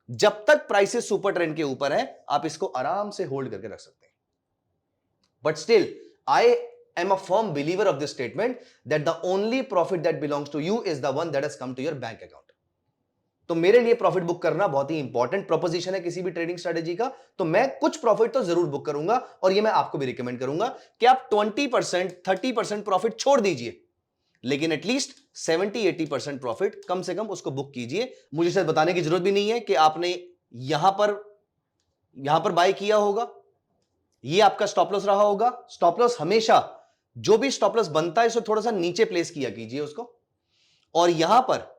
जब तक प्राइसेस सुपर ट्रेंड के ऊपर है आप इसको आराम से होल्ड करके रख सकते हैं। But still I am a firm believer of this statement that the only profit that belongs to you is the one that has come to your bank account. तो मेरे लिए प्रॉफिट बुक करना बहुत ही important proposition है किसी भी trading strategy का। तो मैं कुछ प्रॉफिट तो जरूर बुक करूंगा, और ये मैं आपको भी रिकमेंड करूंगा कि आप 20% 30% प्रॉफिट छोड़ दीजिए, लेकिन एटलीस्ट 70-80% प्रॉफिट कम से कम उसको बुक कीजिए। मुझे शायद बताने की जरूरत भी नहीं है कि आपने यहां पर बाय किया होगा, ये आपका स्टॉप लॉस रहा होगा। स्टॉप लॉस हमेशा जो भी स्टॉप लॉस बनता है उसे थोड़ा सा नीचे प्लेस किया कीजिए उसको, और यहां पर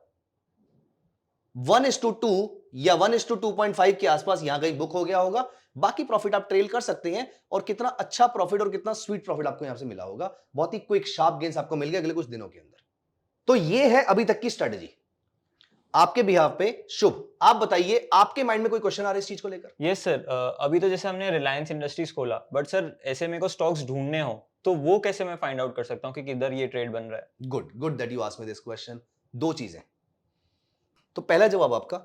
1:2 या 1:2.5 के आसपास यहां कहीं बुक हो गया होगा। बाकी प्रॉफिट आप ट्रेल कर सकते हैं, और कितना अच्छा प्रॉफिट और कितना स्वीट प्रॉफिट आपको यहां से मिला होगा। बहुत ही क्विक शार्प गेन्स आपको मिल गए अगले कुछ दिनों के अंदर। तो ये है अभी तक की स्ट्रेटेजी आपके बिहाफ पे। शुभ, आप बताइए, आपके माइंड में कोई क्वेश्चन आ रहा है इस चीज को लेकर? यस सर, अभी तो जैसे हमने रिलायंस इंडस्ट्रीज खोला, बट सर ऐसे मेरे को स्टॉक्स ढूंढने हो तो वो कैसे मैं फाइंड आउट कर सकता हूँ कि किधर ये ट्रेड बन रहा है? Good that you asked me this question. दो चीजें। तो पहला जवाब आपका,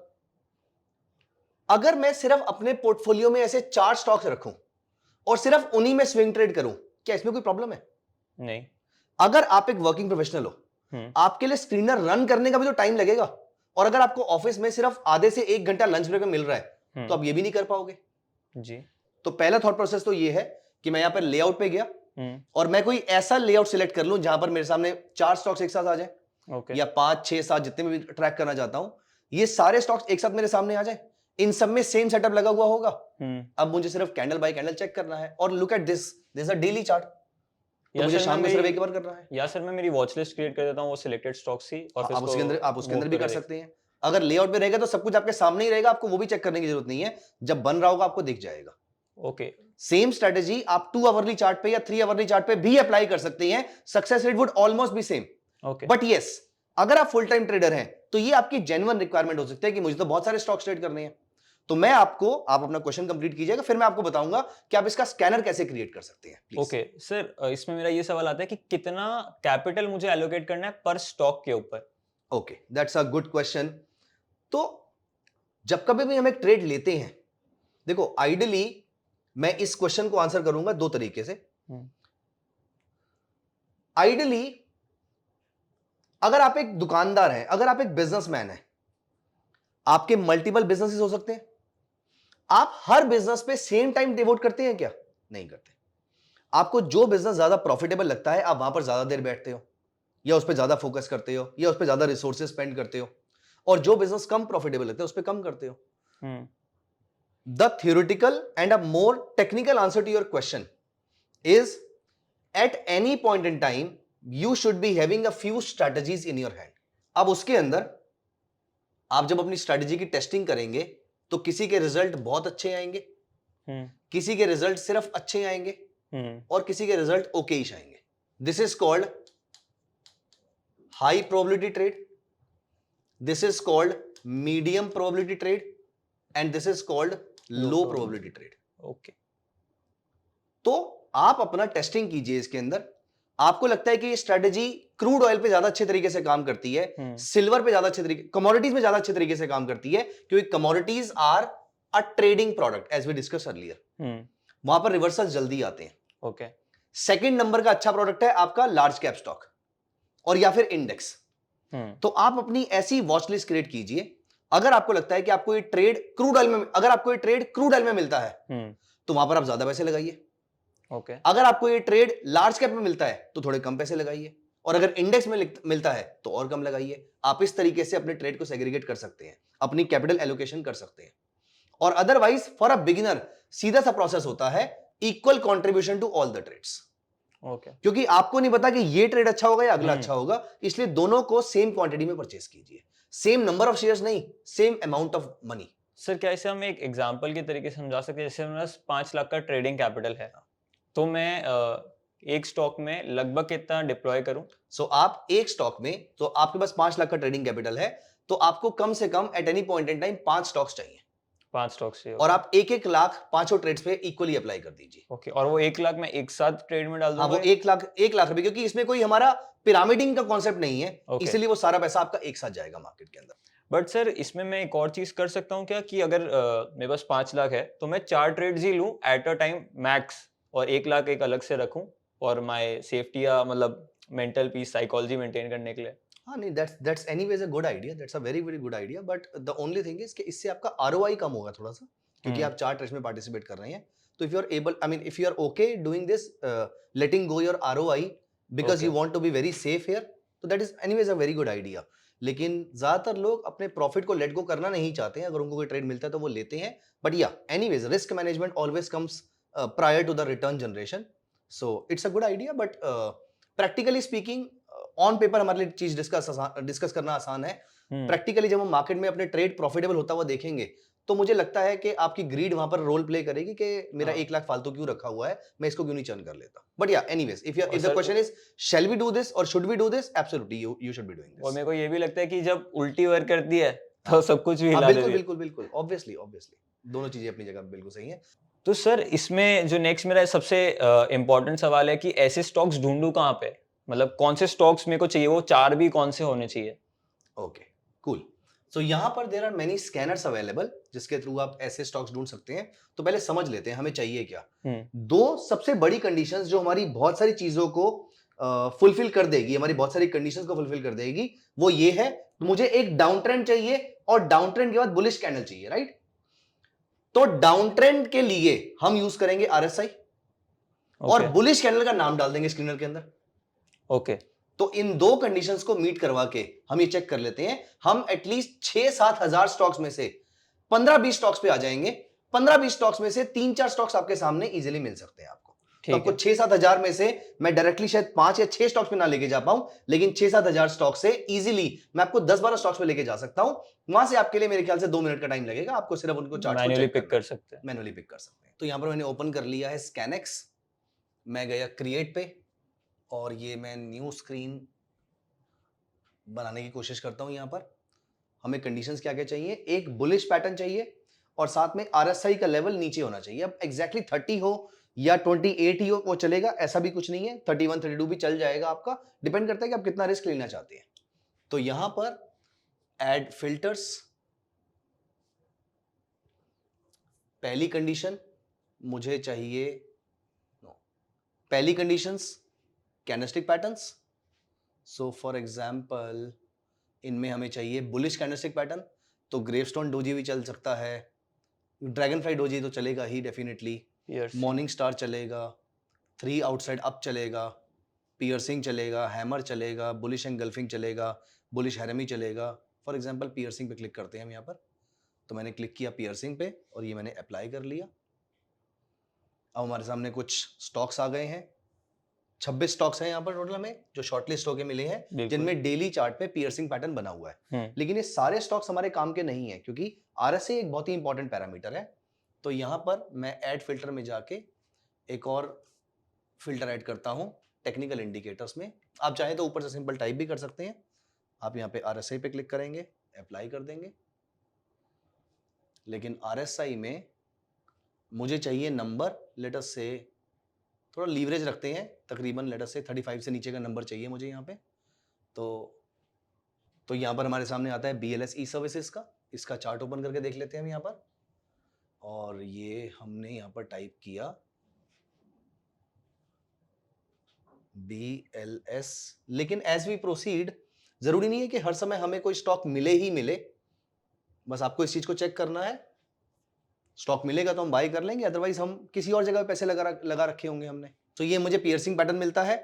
अगर मैं सिर्फ अपने पोर्टफोलियो में ऐसे 4 स्टॉक्स रखूं और सिर्फ उन्हीं में स्विंग ट्रेड करूं, क्या इसमें कोई प्रॉब्लम है? नहीं। अगर आप एक वर्किंग प्रोफेशनल हो, आपके लिए स्क्रीनर रन करने का भी तो टाइम लगेगा, और अगर आपको ऑफिस में सिर्फ आधे से 1 घंटा लंच ब्रेक में मिल रहा है तो आप ये भी नहीं कर पाओगे जी। तो पहला थॉट प्रोसेस तो ये है कि मैं यहां पर लेआउट पे गया और मैं कोई ऐसा लेआउट सिलेक्ट कर लूं जहां पर मेरे सामने 4 स्टॉक्स एक साथ आ जाए, या 5 6 7 जितने भी ट्रैक करना चाहता हूं, ये सारे स्टॉक्स एक साथ मेरे सामने आ जाए। इन सब में सेम सेटअप लगा हुआ होगा। अब मुझे सिर्फ कैंडल बाय कैंडल चेक करना है, और look at this is a daily chart. तो मुझे शाम में सिर्फ एक बार करना है, या सर मैं मेरी वॉच लिस्ट क्रिएट कर देता हूं वो सिलेक्टेड स्टॉक्स ही, और फिर आप उसके अंदर भी कर सकते हैं। अगर लेआउट में रहेगा तो सब कुछ आपके सामने ही रहेगा, आपको वो भी चेक करने की जरूरत नहीं है, जब बन रहा होगा आपको दिख जाएगा। ओके। सेम स्ट्रेटेजी आप 2 आवरली चार्ट पे या 3 आवरली चार्ट पे भी अप्लाई कर सकते हैं। Success rate would almost B same. Okay. But yes, अगर आप फुल टाइम ट्रेडर हैं तो ये आपकी जेन्युइन रिक्वायरमेंट हो सकती है कि मुझे तो बहुत सारे स्टॉक्स ट्रेड करने हैं। तो मैं आप अपना क्वेश्चन कंप्लीट कीजिएगा, फिर मैं आपको बताऊंगा कि आप इसका स्कैनर कैसे क्रिएट कर सकते हैं। ओके सर, इसमें मेरा ये सवाल आता है कि कितना कैपिटल मुझे एलोकेट करना है पर स्टॉक के ऊपर? Okay, that's a good question. तो जब कभी भी हम एक ट्रेड लेते हैं, देखो आइडियली मैं इस क्वेश्चन को आंसर करूंगा 2 तरीके से। आइडियली अगर आप एक दुकानदार हैं, अगर आप एक बिजनेसमैन हैं, आपके मल्टीपल बिजनेसेस हो सकते हैं, आप हर बिजनेस पे सेम टाइम डिवोट करते हैं क्या? नहीं करते। आपको जो बिजनेस ज्यादा प्रॉफिटेबल लगता है आप वहां पर ज्यादा देर बैठते हो, या उस पर ज्यादा फोकस करते हो, या उस पर ज्यादा रिसोर्सेज स्पेंड करते हो, और जो बिजनेस कम प्रॉफिटेबल लगता है उस पर कम करते हो। The theoretical and a more technical answer to your question is at any point in time you should be having a few strategies in your hand. अब उसके अंदर आप जब अपनी स्ट्रैटेजी की टेस्टिंग करेंगे तो किसी के रिजल्ट बहुत अच्छे आएंगे, किसी के रिजल्ट सिर्फ अच्छे आएंगे, और किसी के रिजल्ट ओकेइश आएंगे। This is called high probability trade, this is called medium probability trade, and this is called low probability trade. Okay. तो आप अपना टेस्टिंग कीजिए इसके अंदर। आपको लगता है कि ये स्ट्रेटेजी क्रूड ऑयल पे ज्यादा अच्छे तरीके से काम करती है, सिल्वर पे ज्यादा अच्छे तरीके, कमोडिटीज में ज्यादा अच्छे तरीके से काम करती है, क्योंकि commodities are a trading product as we discuss earlier. वहां पर रिवर्सल जल्दी आते हैं। ओके। सेकंड नंबर का अच्छा प्रोडक्ट है आपका लार्ज कैप स्टॉक और या फिर इंडेक्स। तो आप अपनी ऐसी वॉच लिस्ट क्रिएट कीजिए। अगर आपको लगता है कि आपको ये ट्रेड क्रूड ऑयल में, अगर आपको ये ट्रेड क्रूड ऑयल में मिलता है तो वहां पर आप ज्यादा पैसे लगाइए। ओके। अगर आपको ये ट्रेड लार्ज कैप में मिलता है तो थोड़े कम पैसे लगाइए, और अगर इंडेक्स में मिलता है तो और कम लगाइए। आप इस तरीके से अपने ट्रेड को सेग्रीगेट कर सकते हैं, अपनी कैपिटल एलोकेशन कर सकते हैं। और अदरवाइज फॉर अ बिगिनर सीधा सा प्रोसेस होता है, equal contribution to all the trades. Okay. क्योंकि आपको नहीं पता कि ये ट्रेड अच्छा होगा या अगला अच्छा होगा, इसलिए दोनों को सेम क्वांटिटी में परचेस कीजिए। सेम नंबर ऑफ शेयर्स नहीं, same amount of money. Sir क्या इसे हम एक एग्जांपल के तरीके से समझा सकते हैं, जैसे मेरे पास 5 लाख का ट्रेडिंग कैपिटल है, तो मैं एक स्टॉक में लगभग कितना डिप्लॉय करूं? सो आप एक स्टॉक में, तो आपके पास 5 लाख का ट्रेडिंग कैपिटल है, तो आपको कम से कम at any point in time 5 stocks चाहिए 5 स्टॉक्स चाहिए। और आप 1-1 लाख पांचों ट्रेड्स पे इक्वली अप्लाई कर दीजिए। ओके, और वो 1 लाख मैं एक साथ ट्रेड में डाल हाँ, वो दूंगा? 1 लाख रुपए, क्योंकि इसमें कोई हमारा पिरामिडिंग का कॉन्सेप्ट नहीं है, ओके। इसीलिए वो सारा पैसा आपका एक साथ जाएगा मार्केट के अंदर। बट सर इसमें मैं एक और चीज कर सकता हूँ क्या, कि अगर मेरे पास 5 लाख है तो मैं 4 ट्रेड्स ही लूं एट अ टाइम मैक्स, और 1 लाख एक अलग से रखूं और माय सेफ्टी या मतलब मेंटल पीस, साइकोलॉजी मेंटेन करने के लिए? हाँ, नहीं, that's anyways a good idea, that's a very very good idea, but the only thing is कि इससे आपका आरओआई कम होगा थोड़ा सा, क्योंकि आप 4 ट्रेड्स में पार्टिसिपेट कर रहे हैं। तो if you are able, I mean if you are okay doing this, letting go your ROI because you Okay. Want to be very safe here, तो that is anyways a very good idea. लेकिन ज्यादातर लोग अपने profit को let go करना नहीं चाहते हैं, अगर उनको कोई ट्रेड मिलता है तो वो लेते हैं, but yeah anyways risk management always comes prior to the return generation, so it's a good idea, but practically speaking on paper हमारे लिए चीज डिस्कस करना आसान है। प्रैक्टिकली जब हम मार्केट में अपने ट्रेड प्रॉफिटेबल होता हुआ देखेंगे, तो मुझे लगता है कि आपकी ग्रीड वहां पर रोल प्ले करेगी कि मेरा हाँ। 1 लाख फालतू क्यों रखा हुआ है, मैं इसको क्यों नहीं चर्न कर लेता। But yeah anyways if or the sir- question is shall we do this or should we do this, absolutely you should be doing or this. मेरे को ये भी लगता है कि जब उल्टी वर्क करती है तो सब कुछ भी हाँ, हिला बिल्कुल देती है। बिल्कुल बिल्कुल, ऑब्वियसली ऑब्वियसली दोनों चीजें अपनी जगह बिल्कुल सही है। तो सर इसमें जो नेक्स्ट मेरा सबसे इम्पोर्टेंट सवाल है कि ऐसे स्टॉक्स ढूंढूं कहाँ पे, मतलब कौन से स्टॉक्स मेरे को चाहिए, वो 4 भी कौन से होने चाहिए? Okay, cool. सो यहाँ पर there are many scanners available जिसके थ्रू आप ऐसे स्टॉक्स ढूंढ सकते हैं। तो पहले समझ लेते हैं हमें चाहिए क्या। दो सबसे बड़ी कंडीशंस जो हमारी बहुत सारी चीजों को फुलफिल कर देगी, हमारी बहुत सारी कंडीशंस को फुलफिल कर देगी, वो ये है, मुझे एक डाउन ट्रेंड चाहिए और डाउन ट्रेंड के बाद बुलिश कैंडल चाहिए, राइट। तो डाउन ट्रेंड के लिए हम यूज करेंगे आरएसआई और बुलिश कैंडल का नाम डाल देंगे स्क्रीनर के अंदर। ओके। तो इन दो कंडीशंस को मीट करवा के हम ये चेक कर लेते हैं, हम एटलीस्ट 6-7 हजार स्टॉक्स में से 15-20 स्टॉक्स पे आ जाएंगे। 15-20 स्टॉक्स में से 3-4 स्टॉक्स आपके सामने इजीली मिल सकते हैं आपको। तो आपको 6-7 हजार में से मैं डायरेक्टली शायद 5 या 6 स्टॉक्स पे ना लेके जा पाऊं, लेकिन 6-7 हजार स्टॉक्स से इजीली मैं आपको 10-12 स्टॉक्स पे लेके जा सकता हूं। वहां से आपके लिए मेरे ख्याल से 2 मिनट का टाइम लगेगा, आपको सिर्फ उनको चार्ट को मैन्युअली चेक पिक कर सकते हैं। मैनुअली पिक कर सकते हैं। तो यहां पर मैंने ओपन कर लिया है स्कैनेक्स, मैं गया क्रिएट पे और ये मैं न्यू स्क्रीन बनाने की कोशिश करता हूं। यहां पर हमें कंडीशंस क्या क्या चाहिए, एक बुलिश पैटर्न चाहिए और साथ में आरएसआई का लेवल नीचे होना चाहिए। अब एग्जैक्टली 30 हो या 28 ही हो वो चलेगा, ऐसा भी कुछ नहीं है, 31-32 भी चल जाएगा, आपका डिपेंड करता है कि आप कितना रिस्क लेना चाहते हैं। तो यहां पर ऐड फिल्टर्स, पहली कंडीशन मुझे चाहिए, पहली conditions candlestick patterns. So for example इनमें हमें चाहिए बुलिश कैंडलस्टिक पैटर्न, तो ग्रेवस्टोन डोजी भी चल सकता है, ड्रैगन फ्लाई डोजी तो चलेगा ही डेफिनेटली, मॉर्निंग स्टार चलेगा, 3 आउटसाइड अप चलेगा, पियर्सिंग चलेगा, हैमर चलेगा, बुलिश एंगल्फिंग चलेगा, बुलिश हैरमी चलेगा। फॉर एग्जांपल पियर्सिंग पे क्लिक करते हैं हम यहाँ पर, तो मैंने क्लिक किया पियर्सिंग पे और ये मैंने अप्लाई कर लिया। अब हमारे सामने कुछ स्टॉक्स आ गए हैं, 26 स्टॉक्स हैं यहाँ पर टोटल में जो शॉर्टलिस्ट होके मिले हैं, जिनमें डेली चार्ट पे पियर्सिंग पैटर्न बना हुआ है। लेकिन ये सारे स्टॉक्स हमारे काम के नहीं है, क्योंकि आरएसआई एक बहुत ही इंपॉर्टेंट पैरामीटर है। तो यहाँ पर मैं ऐड फिल्टर में जाके एक और फिल्टर ऐड करता हूँ टेक्निकल इंडिकेटर्स में। आप चाहें तो ऊपर से सिंपल टाइप भी कर सकते हैं। आप यहाँ पे आरएसआई पे क्लिक करेंगे, अप्लाई कर देंगे, लेकिन आरएसआई में मुझे चाहिए नंबर, लेट अस से थोड़ा लीवरेज रखते हैं, तकरीबन लेट अस से 35 से नीचे का नंबर चाहिए मुझे यहाँ पे। तो यहाँ पर हमारे सामने आता है BLS ई सर्विसेज का, इसका चार्ट ओपन करके देख लेते हैं हम यहाँ पर। और ये हमने यहाँ पर टाइप किया BLS, लेकिन एज वी प्रोसीड जरूरी नहीं है कि हर समय हमें कोई स्टॉक मिले ही मिले, बस आपको इस चीज को चेक करना है। स्टॉक मिलेगा तो हम बाय कर लेंगे, अदरवाइज हम किसी और जगह पे पैसे लगा रखे होंगे हमने। तो ये मुझे पियर्सिंग पैटर्न मिलता है,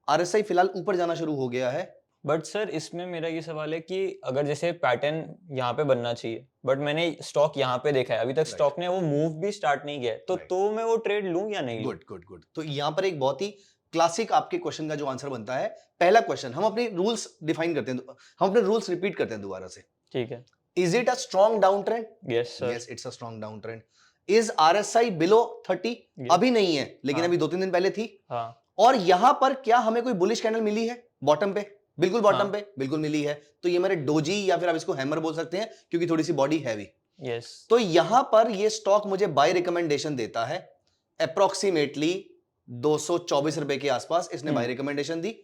आरएसआई फिलहाल ऊपर जाना शुरू हो गया है। बट सर इसमें मेरा ये सवाल है कि अगर जैसे पैटर्न यहाँ पे बनना चाहिए, बट मैंने स्टॉक यहाँ पे देखा है, अभी तक स्टॉक ने वो मूव भी स्टार्ट नहीं किया है, तो मैं वो ट्रेड लूं या नहीं? Good good good. तो यहाँ पर एक बहुत ही क्लासिक आपके क्वेश्चन का जो आंसर बनता है, पहला क्वेश्चन हम अपने रूल्स डिफाइन करते हैं, हम अपने रूल्स रिपीट करते हैं दोबारा से। ठीक है। Is it a strong downtrend? Yes, sir. Yes, it's a strong downtrend. Is RSI below 30? Yes. अभी नहीं है, लेकिन हाँ. अभी 2-3 दिन पहले थी. हाँ. और यहां पर क्या हमें कोई बुलिश कैंडल मिली है बॉटम पे? बिल्कुल बॉटम हाँ. पे, बिल्कुल मिली है. तो ये मेरे डोजी या फिर आप इसको हैमर बोल सकते हैं क्योंकि थोड़ी सी बॉडी हैवी. Yes. तो यहां पर ये स्टॉक मुझे बाय रिकमेंडेशन देता है अप्रोक्सीमेटली 224 रुपए के आसपास इसने बाय रिकमेंडेशन दी.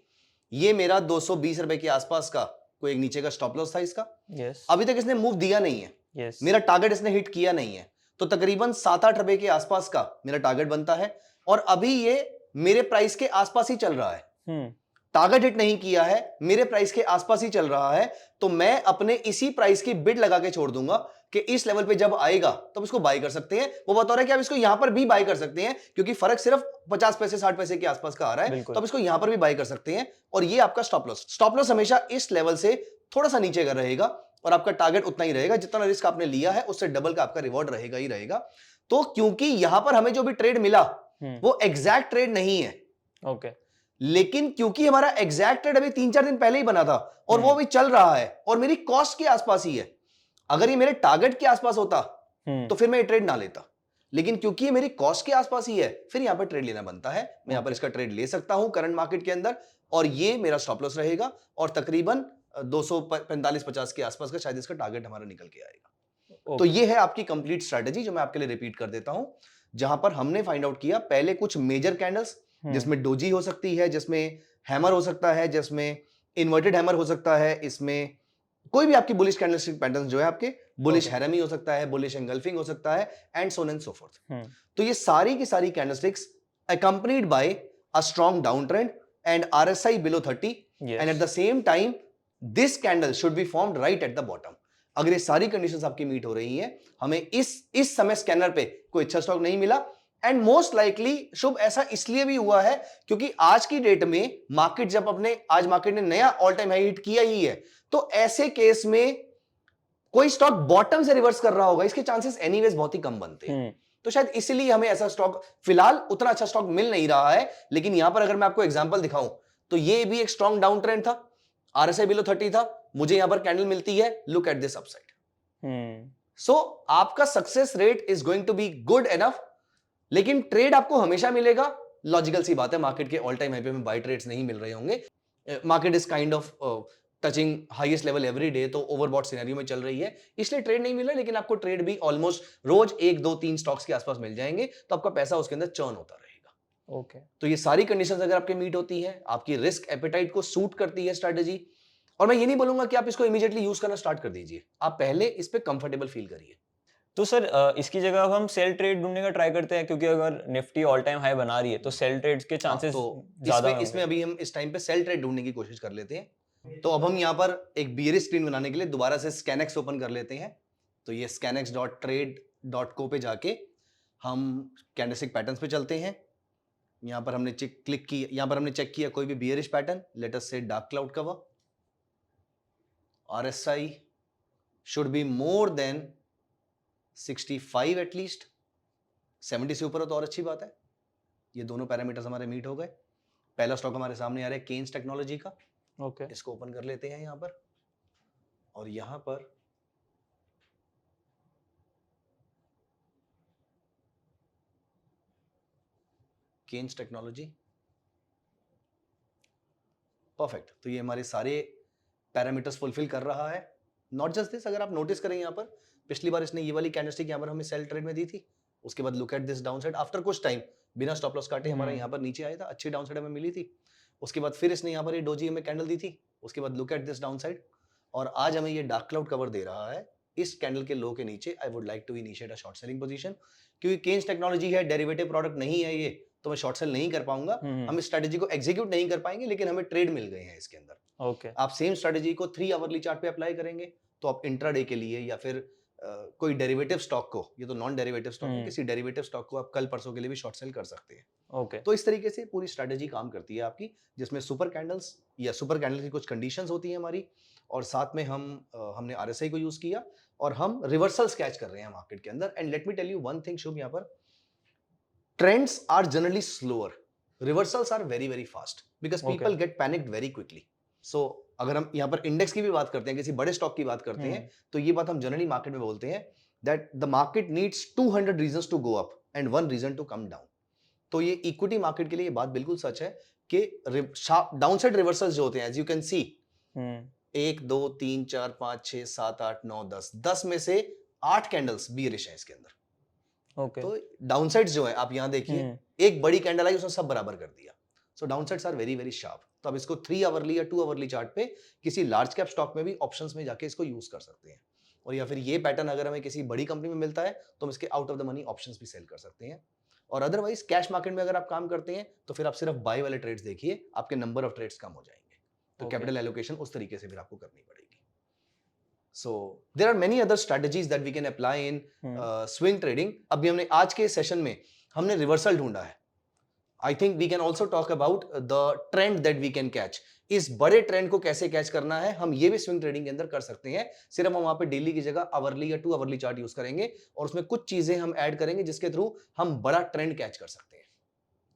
ये मेरा 220 रुपए के आसपास का कोई एक नीचे का स्टॉप लॉस था इसका. Yes. अभी तक इसने मूव दिया नहीं है. Yes. मेरा टारगेट इसने हिट किया नहीं है. तो तकरीबन 7-8 रुपए के आसपास का मेरा टारगेट बनता है और अभी ये मेरे प्राइस के आसपास ही चल रहा है. टारगेट हिट नहीं किया है, मेरे प्राइस के आसपास ही चल रहा है. तो मैं अपने इसी प्राइस की बिड लगा के छोड़ दूंगा कि इस लेवल पे जब आएगा तब इसको बाय कर सकते हैं. वो बता रहा है कि आप इसको यहां पर भी बाय कर सकते हैं क्योंकि फर्क सिर्फ 50 पैसे 60 पैसे के आसपास का आ रहा है. तो आप इसको यहां पर भी बाय कर सकते हैं. और ये आपका स्टॉप लॉस. स्टॉप लॉस हमेशा इस लेवल से थोड़ा सा नीचे का रहेगा और आपका टारगेट उतना ही रहेगा. जितना रिस्क आपने लिया है उससे डबल का आपका रिवॉर्ड रहेगा ही रहेगा. तो क्योंकि यहां पर हमें जो भी ट्रेड मिला वो एग्जैक्ट ट्रेड नहीं है. ओके. लेकिन क्योंकि हमारा एग्जैक्ट ट्रेड अभी 3-4 दिन पहले ही बना था और वो अभी चल रहा है और मेरी कॉस्ट के आसपास ही है. अगर ये मेरे टारगेट के आसपास होता तो फिर मैं ये ट्रेड ना लेता. लेकिन क्योंकि ये मेरी कॉस्ट के आसपास ही है फिर यहां पर ट्रेड लेना बनता है. मैं यहां पर इसका ट्रेड ले सकता हूं करंट मार्केट के अंदर और ये मेरा स्टॉप लॉस रहेगा और तकरीबन 245-50 के आसपास का शायद इसका टारगेट हमारा निकल के आएगा. तो ये है आपकी कंप्लीट स्ट्रेटजी जो मैं आपके लिए रिपीट कर देता हूं. जहां पर हमने फाइंड आउट किया पहले कुछ मेजर कैंडल्स जिसमें डोजी हो सकती है, जिसमें हैमर हो सकता है, जिसमें इन्वर्टेड हैमर हो सकता है, इसमें कोई भी आपकी बुलिश कैंडलस्टिक पैटर्न जो है आपके बुलिश हैरमी हो सकता है, बुलिश एंगल्फिंग हो सकता है and so on and so fourth. तो ये सारी की सारी candlesticks accompanied by a strong downtrend and RSI below 30 and at the same time this candle should be formed right at the bottom. अगर ये सारी कंडीशंस आपकी मीट हो रही हैं, हमें इस समय स्कैनर पे कोई अच्छा स्टॉक नहीं मिला एंड मोस्ट लाइकली शुभ ऐसा इसलिए भी हुआ है क्योंकि आज की डेट में मार्केट जब आज मार्केट ने नया ऑल टाइम हाई हिट किया ही है तो ऐसे केस में कोई स्टॉक बॉटम से रिवर्स कर रहा होगा इसके चांसेस एनीवेज बहुत ही कम बनते हैं. तो शायद इसलिए हमें ऐसा स्टॉक फिलहाल उतना अच्छा स्टॉक मिल नहीं रहा है. लेकिन यहां पर अगर मैं आपको एग्जांपल दिखाऊं तो ये भी एक स्ट्रॉन्ग डाउन ट्रेंड था, RSI बिलो 30 था, मुझे यहां पर कैंडल मिलती है. Look at this upside. So आपका success rate is going to be good enough. लेकिन ट्रेड आपको हमेशा मिलेगा. लॉजिकल सी बात है, मार्केट के ऑल टाइम हाई पे में बाय ट्रेड्स नहीं मिल रहे होंगे. Market is kind of touching highest level every day, तो ओवरबॉट सिनेरियो में चल रही है इसलिए ट्रेड नहीं मिल रहा. लेकिन आपको ट्रेड भी ऑलमोस्ट रोज 1-2-3 स्टॉक्स के आसपास मिल जाएंगे तो आपका पैसा उसके अंदर चर्न होता रहेगा. ओके. तो ये सारी कंडीशंस अगर आपके मीट होती है, आपकी रिस्क एपेटाइट को सूट करती है स्ट्रेटजी. और मैं ये नहीं बोलूंगा कि आप इसको इमीडिएटली यूज करना स्टार्ट कर दीजिए, आप पहले इस पे कंफर्टेबल फील करिए. तो सर इसकी जगह अब हम सेल ट्रेड ढूंढने का ट्राई करते हैं क्योंकि अगर निफ्टी ऑल टाइम हाई बना रही है तो सेल ट्रेड्स के चांसेस ज्यादा होंगे. इसमें अभी हम इस टाइम पे सेल ट्रेड ढूंढने की कोशिश कर लेते हैं. तो अब हम यहाँ पर एक बियरिश स्क्रीन बनाने के लिए दोबारा से स्कैनेक्स ओपन कर लेते हैं. तो ये scanex.trade.co पे जाके हम कैंडलस्टिक पैटर्न्स पे चलते हैं. यहाँ पर हमने क्लिक किया, यहाँ पर हमने चेक किया कोई भी बियरिश पैटर्न. लेट अस से dark cloud cover. RSI should be more than 65 at least. 70 से ऊपर हो तो और अच्छी बात है. ये दोनों पैरामीटर्स हमारे मीट हो गए. पहला स्टॉक हमारे सामने आ रहा है केन्स टेक्नोलॉजी का. ओके. इसको ओपन कर लेते हैं यहां पर. और यहां पर केन्स टेक्नोलॉजी. परफेक्ट. तो ये हमारे सारे पैरामीटर्स फुलफिल कर रहा है. नॉट जस्ट दिस, अगर आप नोटिस करें यहां पर पिछली बार इसने ये वाली कैंडलस्टिक यहां पर हमें सेल ट्रेड में दी थी. उसके बाद look at this downside after कुछ टाइम बिना स्टॉप लॉस काटे हमारा यहां पर नीचे आया था. अच्छी डाउनसाइड हमें मिली थी. उसके बाद फिर इसने यहां पर ये डोजी हमें कैंडल दी थी. उसके बाद लुक एट दिस डाउनसाइड और आज हमें ये डार्क क्लाउड कवर दे रहा है. इस कैंडल के लो के नीचे I would like to initiate a short selling position. क्योंकि केन्स टेक्नोलॉजी है, डेरिवेटिव प्रोडक्ट नहीं है ये, तो मैं शॉर्ट सेल नहीं कर पाऊंगा. हम इस स्ट्रेटजी को एग्जीक्यूट नहीं कर पाएंगे लेकिन हमें ट्रेड मिल गए हैं इसके अंदर. ओके. आप सेम स्ट्रेटजी को 3 आवरली चार्ट पे अप्लाई करेंगे तो आप इंट्राडे के लिए या फिर कोई डेरिवेटिव स्टॉक को, ये तो नॉन डेरिवेटिव स्टॉक है, किसी डेरिवेटिव स्टॉक को आप कल परसों के लिए भी शॉर्ट सेल कर सकते हैं. ओके. तो इस तरीके से पूरी स्ट्रेटजी काम करती है आपकी, जिसमें सुपर कैंडल्स या सुपर कैंडल की कुछ कंडीशंस होती हैं हमारी और साथ में हमने RSI को यूज किया और हम रिवर्सल स्केच कर रहे हैं मार्केट के अंदर. And let me tell you one thing Shubh, यहाँ पर trends are generally slower, reversals are very very fast because people get panicked very quickly. So अगर हम यहाँ पर इंडेक्स की भी बात करते हैं, किसी बड़े स्टॉक की बात करते हैं, तो ये बात हम जनरली मार्केट में बोलते हैं that the market needs 200 reasons to go up and 1 reason to come down. तो ये इक्विटी मार्केट के लिए ये बात बिल्कुल सच है कि डाउनसाइड रिवर्सल्स जो होते हैं, एज यू कैन सी, 1 2 3 4 5 6 7 8 9 10 में से 8 कैंडल्स बियरिश हैं इसके अंदर। ओके, तो डाउनसाइड्स जो है आप यहाँ देखिए, एक बड़ी कैंडल आई, उसने सब बराबर कर दिया। So downsides are very very sharp. तो आप इसको 3 आवरली या 2 आवरली चार्ट पे किसी लार्ज कैप स्टॉक में भी ऑप्शंस में जाके इसको यूज कर सकते हैं। और या फिर ये पैटर्न अगर हमें किसी बड़ी कंपनी में मिलता है तो हम इसके out of the money options भी सेल कर सकते हैं। और अदरवाइज कैश मार्केट में अगर आप काम करते हैं तो फिर आप सिर्फ बाय वाले ट्रेड्स देखिए, आपके नंबर ऑफ ट्रेड्स कम हो जाएंगे। तो कैपिटल एलोकेशन उस तरीके से फिर आपको करनी पड़ेगी। So there are many other strategies that we can apply in swing trading. अभी हमने आज के सेशन में हमने रिवर्सल ढूंढा है। I think we can also talk about the trend that we can catch. इस बड़े ट्रेंड को कैसे कैच करना है हम ये भी स्विंग ट्रेडिंग के अंदर कर सकते हैं। सिर्फ हम वहां पे डेली की जगह आवरली या 2 आवरली चार्ट यूज करेंगे और उसमें कुछ चीजें हम ऐड करेंगे जिसके थ्रू हम बड़ा ट्रेंड कैच कर सकते हैं।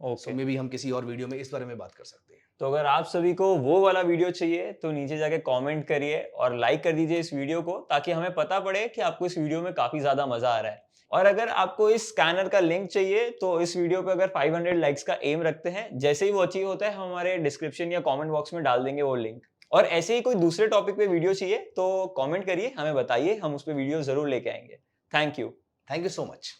ओके, मे बी हम किसी और वीडियो में इस बारे में बात कर सकते हैं। तो अगर आप सभी को वो वाला वीडियो चाहिए तो नीचे जाके कमेंट करिए और लाइक कर दीजिए इस वीडियो को, ताकि हमें पता पड़े कि आपको इस वीडियो में काफी ज्यादा मजा आ रहा है। और अगर आपको इस स्कैनर का लिंक चाहिए तो इस वीडियो पे अगर 500 लाइक्स का एम रखते हैं, जैसे ही वो अचीव होता है हम हमारे डिस्क्रिप्शन या कमेंट बॉक्स में डाल देंगे वो लिंक। और ऐसे ही कोई दूसरे टॉपिक पे वीडियो चाहिए तो कमेंट करिए, हमें बताइए, हम उस पर वीडियो जरूर लेके आएंगे। Thank you so much.